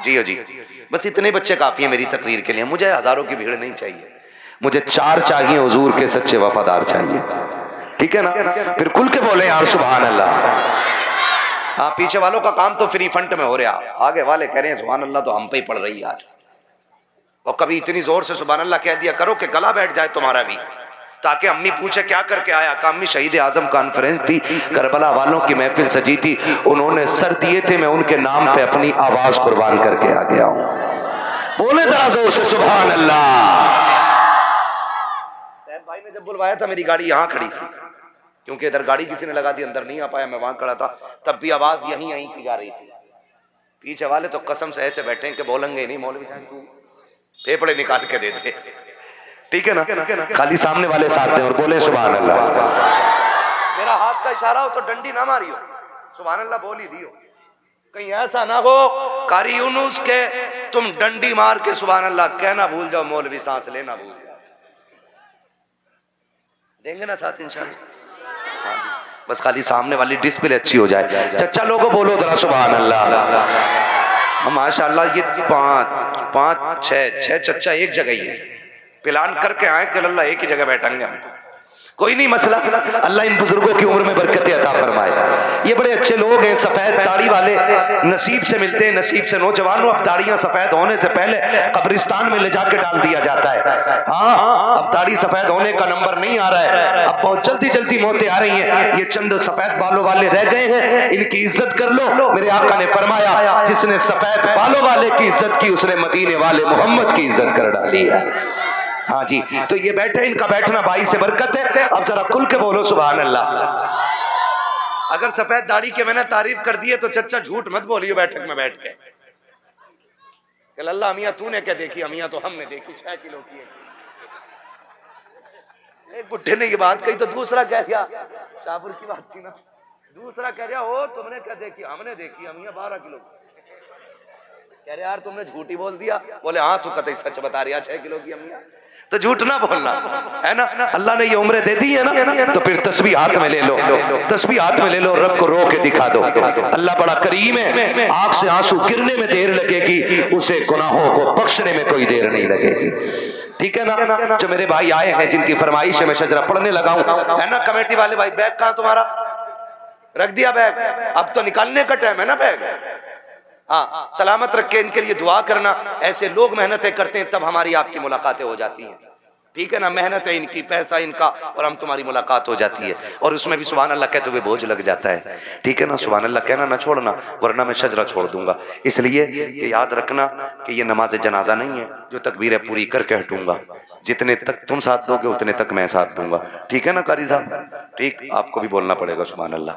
جی جی, بس اتنے بچے کافی ہیں میری تقریر کے لیے. مجھے ہزاروں کی بھیڑ نہیں چاہیے, مجھے 4 چاہیے حضور کے سچے وفادار چاہیے. ٹھیک ہے نا؟ پھر کھل کے بولے یار سبحان اللہ. ہاں پیچھے والوں کا کام تو فری فنٹ میں ہو رہا, آگے والے کہہ رہے ہیں سبحان اللہ تو ہم پہ ہی پڑ رہی ہے آج. اور کبھی اتنی زور سے سبحان اللہ کہہ دیا کرو کہ گلا بیٹھ جائے تمہارا بھی, تاکہ امی پوچھے کیا کر کے آیا. کہ امی شہید اعظم کانفرنس تھی, کربلا والوں کی محفل سجی تھی, انہوں نے سر دیے تھے, میں ان کے نام پہ اپنی آواز قربان کر کے آ گیا ہوں. بولے ذرا زور سے سبحان اللہ. صاحب بھائی نے جب بلوایا تھا میری گاڑی یہاں کھڑی تھی, کیونکہ ادھر گاڑی کسی نے لگا دی, اندر نہیں آ پایا, میں وہاں کھڑا تھا. تب بھی آواز یہیں کی جا رہی تھی. پیچھے والے تو قسم سے ایسے بیٹھے ہیں کہ بولیں گے نہیں, مولوی صاحب تو پھیپڑے نکال کے دے دے. ٹھیک ہے نا؟ خالی سامنے والے ساتھ دیں اور بولے سبحان اللہ. میرا ہاتھ کا اشارہ ہو تو ڈنڈی نہ ماری ہو, سبحان اللہ بول ہی دی ہو. کہیں ایسا نہ ہو قاری یونس کے تم ڈنڈی مار کے سبحان اللہ کہنا بھول جاؤ, مولوی سانس لینا بھول جاؤ. دیں گے نا ساتھ انشاءاللہ؟ ہاں جی, بس خالی سامنے والی ڈسپلے اچھی ہو جائے. چچا لوگوں بولو ذرا سبحان اللہ. ماشاءاللہ یہ 5 6 چچا ایک جگہ ہی ہے. پلان کر کے آئے کہ اللہ ایک ہی جگہ بیٹھیں گے ہم. کوئی نہیں مسئلہ, اللہ ان بزرگوں کی عمر میں برکت عطا فرمائے. یہ بڑے اچھے لوگ ہیں, سفید داڑھی والے نصیب سے ملتے ہیں, نصیب سے. نوجوانوں اب داڑیاں سفید ہونے سے پہلے قبرستان میں لے جا کے ڈال دیا جاتا ہے. ہاں اب داڑھی سفید ہونے کا نمبر نہیں آ رہا ہے, اب بہت جلدی جلدی موتیں آ رہی ہیں. یہ چند سفید بالوں والے رہ گئے ہیں, ان کی عزت کر لو. میرے آقا نے فرمایا جس نے سفید بالوں والے کی عزت کی, اس نے مدینے والے محمد کی عزت کر ڈالی ہے. ہاں جی, تو یہ بیٹھے, ان کا بیٹھنا بائی سے برکت ہے. اب ذرا کھل کے بولو سبحان اللہ. اگر سفید داڑھی کے میں نے تعریف کر دی ہے تو چچا جھوٹ مت بولیے بیٹھک میں بیٹھ کے کہ اللہ امیاں تو نے کیا دیکھی, امیاں تو ہم نے دیکھی 6 کلو کی ہے. ایک بڈھے نے یہ بات کہی تو دوسرا کہہ گیا, شاپور کی بات تھی نا, دوسرا کہہ رہا ہو تم نے کیا دیکھی, ہم نے دیکھی امیاں 12 کلو. کہہ رہے یار تم نے جھوٹ ہی بول دیا. بولے ہاں تو قطعی سچ بتا رہی ہے, 6 کلو کی امیاں. تو جھوٹ نہ بولنا ہے نا. اللہ نے یہ عمریں دے دی ہے نا, تو پھر تسبیح ہاتھ میں لے لو, تسبیح ہاتھ میں لے لو, رب کو رو کے دکھا دو. اللہ بڑا کریم ہے, آنکھ سے آنسو گرنے میں دیر لگے گی, اسے گناہوں کو بخشنے میں کوئی دیر نہیں لگے گی. ٹھیک ہے نا؟ جو میرے بھائی آئے ہیں جن کی فرمائش ہے میں شجرہ پڑھنے لگا ہوں, ہے نا کمیٹی والے بھائی, بیگ کہاں تمہارا؟ رکھ دیا بیگ, اب تو نکالنے کا ٹائم ہے نا بیگ. ہاں سلامت رکھ کے ان کے لیے دعا کرنا. ایسے لوگ محنتیں کرتے ہیں تب ہماری آپ کی ملاقاتیں ہو جاتی ہیں. ٹھیک ہے نا, محنت ہے ان کی, پیسہ ان کا, اور ہم تمہاری ملاقات ہو جاتی ہے. اور اس میں بھی سبحان اللہ کہتے ہوئے بوجھ لگ جاتا ہے. ٹھیک ہے نا, سبحان اللہ کہنا نہ چھوڑنا, ورنہ میں شجرہ چھوڑ دوں گا. اس لیے کہ یاد رکھنا کہ یہ نماز جنازہ نہیں ہے جو تکبیریں پوری کر کے ہٹوں گا. جتنے تک تم ساتھ دو گے اتنے تک میں ساتھ دوں گا. ٹھیک ہے نا قاری صاحب؟ ٹھیک, آپ کو بھی بولنا پڑے گا سبحان اللہ.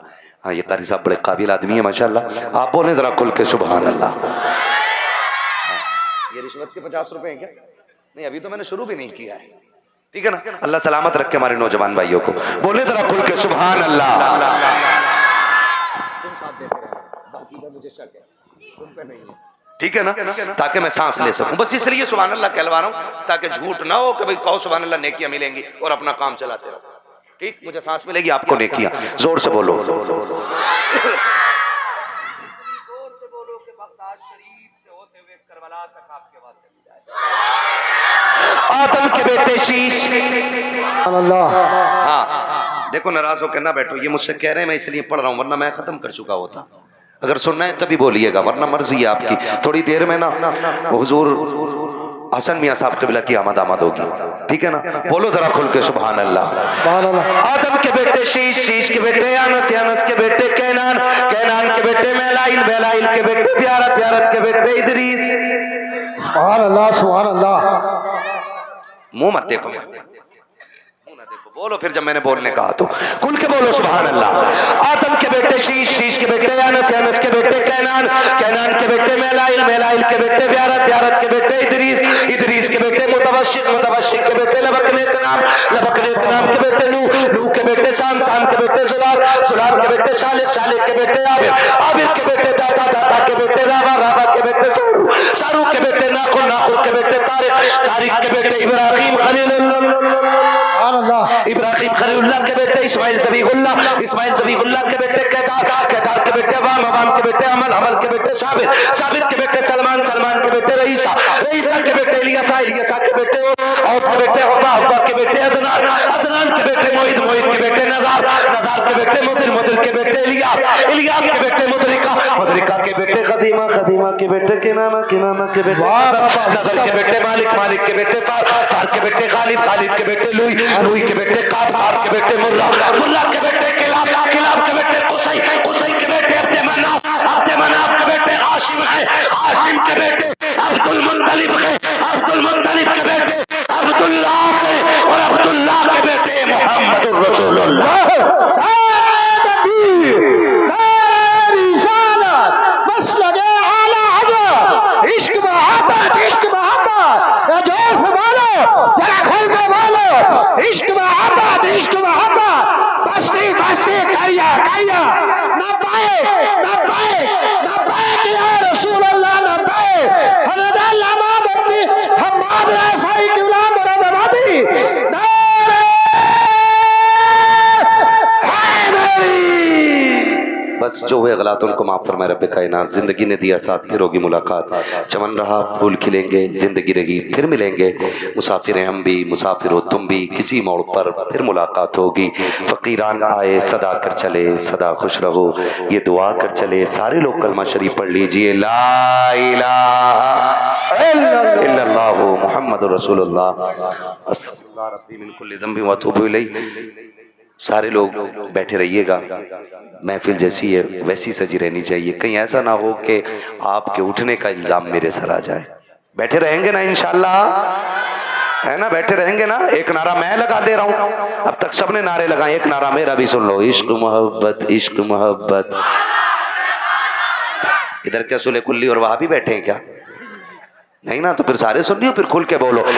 ہاں یہ قاری صاحب بڑے قابل آدمی ہیں ماشاءاللہ, آپ بولیں ذرا کھل کے سبحان اللہ. یہ رشوت کے 50 روپے ہیں کیا؟ نہیں, ابھی تو میں نے شروع بھی نہیں کیا ہے. ٹھیک ہے نا, اللہ سلامت رکھ کے ہمارے نوجوان بھائیوں کو. بولے ذرا کھل کے سبحان اللہ. تم ساتھ دیتے رہے, باقی کا مجھے شک ہے, تم پہ نہیں ہے. ٹھیک ہے نا, تاکہ میں سانس لے سکوں. بس اس لیے سبحان اللہ کہلوا رہا ہوں تاکہ جھوٹ نہ ہو کہ بھئی کہو سبحان اللہ نیکیاں ملیں گی اور اپنا کام چلاتے رہو. ٹھیک, مجھے سانس ملے گی, آپ کو نیکیاں. زور سے بولو, زور سے بولو کہ بغداد شریف سے ہوتے ہوئے کربلا تک آپ کے بات چلی جائے. آدم کے بیٹے شیش. سبحان اللہ. ہاں دیکھو ناراض ہو کے نہ بیٹھو, یہ مجھ سے کہہ رہے ہیں, میں اس لیے پڑھ رہا ہوں, ورنہ میں ختم کر چکا ہوتا. اگر سننا ہے تبھی بولیے گا, ورنہ مرضی ہے آپ کی. تھوڑی دیر میں نا حضور حسن میاں صاحب قبلہ کی آمد ہوگی. ٹھیک ہے نا, بولو ذرا کھل کے سبحان اللہ. آدم کے بیٹے شیش, شیش کے بیٹے انس, انس کے بیٹے کینان, کینان کے بیٹے میلائل, میلائل کے بیٹے پیارت, پیارت کے بیٹے ادریس. سبحان اللہ, سبحان اللہ. منہ مت دیکھو, بولو پھر جب میں نے بولنے کہا تو کھل کے بولو سبحان اللہ. آدم کے بیٹے شیش, شیش کے بیٹے انس, انس کے بیٹے کینان, کینان کے بیٹے میلائل, میلائل کے بیٹے پیارت, پیارت کے بیٹے ادریس, ادریس کے بیٹے بیٹے متوشق کے بیٹے لبکنیت نام کے بیٹے نوح کے بیٹے سام کے بیٹے زلال کے بیٹے صالح کے بیٹے عابر کے بیٹے داتا کے بیٹے راوا کے بیٹے سارو کے بیٹے ناخر کے بیٹے طارق کے بیٹے ابراہیم خلیل اللہ کے بیٹے اسماعیل ذبیح اللہ کے بیٹے کیدار کے بیٹے عوام کے بیٹے عمل کے بیٹے ثابت کے بیٹے سلمان کے بیٹے رئیسہ کے بیٹے الیسا کے بیٹے عود کے بیٹے حوا کے بیٹے عدنان کے بیٹے معید کے بیٹے نزار کے بیٹے مدر کے بیٹے الیاس کے بیٹے مدرکہ کے بیٹے خدیمہ کے بیٹے کنانہ کے بیٹے نظر کے بیٹے مالک کے بیٹے فار کے بیٹے غالب کے بیٹے لوئی کے بیٹے کاب کے بیٹے مرہ کے بیٹے کلاب کے بیٹے قصی کے بیٹے عبد مناف کے بیٹے ہاشم کے بیٹے عبد المطلب کے بیٹے عبداللہ کے اور عبداللہ کے بیٹے محمد الرسول اللہ بس جو ہوئے غلط ان کو معاف فرمائے رب کائنات. زندگی نے دیا ساتھ پھر ہوگی ملاقات. چمن رہا پھول کھلیں گے, زندگی رہی پھر ملیں گے. مسافر ہیں ہم بھی, مسافر ہو تم بھی, کسی موڑ پر پھر ملاقات ہوگی. فقیران آئے صدا کر چلے, صدا خوش رہو, یہ دعا کر چلے. سارے لوگ کلمہ شریف پڑھ لیجئے, لا الہ الا اللہ محمد رسول اللہ, استغفر اللہ ربی من کل ذنب واتوب الیہ. سارے لوگ بیٹھے رہیے گا, محفل جیسی ہے ویسی سجی رہنی چاہیے. کہیں ایسا نہ ہو کہ آپ کے اٹھنے کا الزام میرے سر آ جائے. بیٹھے رہیں گے نا انشاءاللہ, ہے نا؟ بیٹھے رہیں گے نا. ایک نعرہ میں لگا دے رہا ہوں, اب تک سب نے نعرے لگائیں, ایک نعرہ میرا بھی سن لو. عشق محبت عشق محبت. ادھر کیا سلے کلی اور وہاں بھی بیٹھے ہیں کیا؟ نہیں نا, تو پھر سارے سن لیو, پھر کھل کے بولو.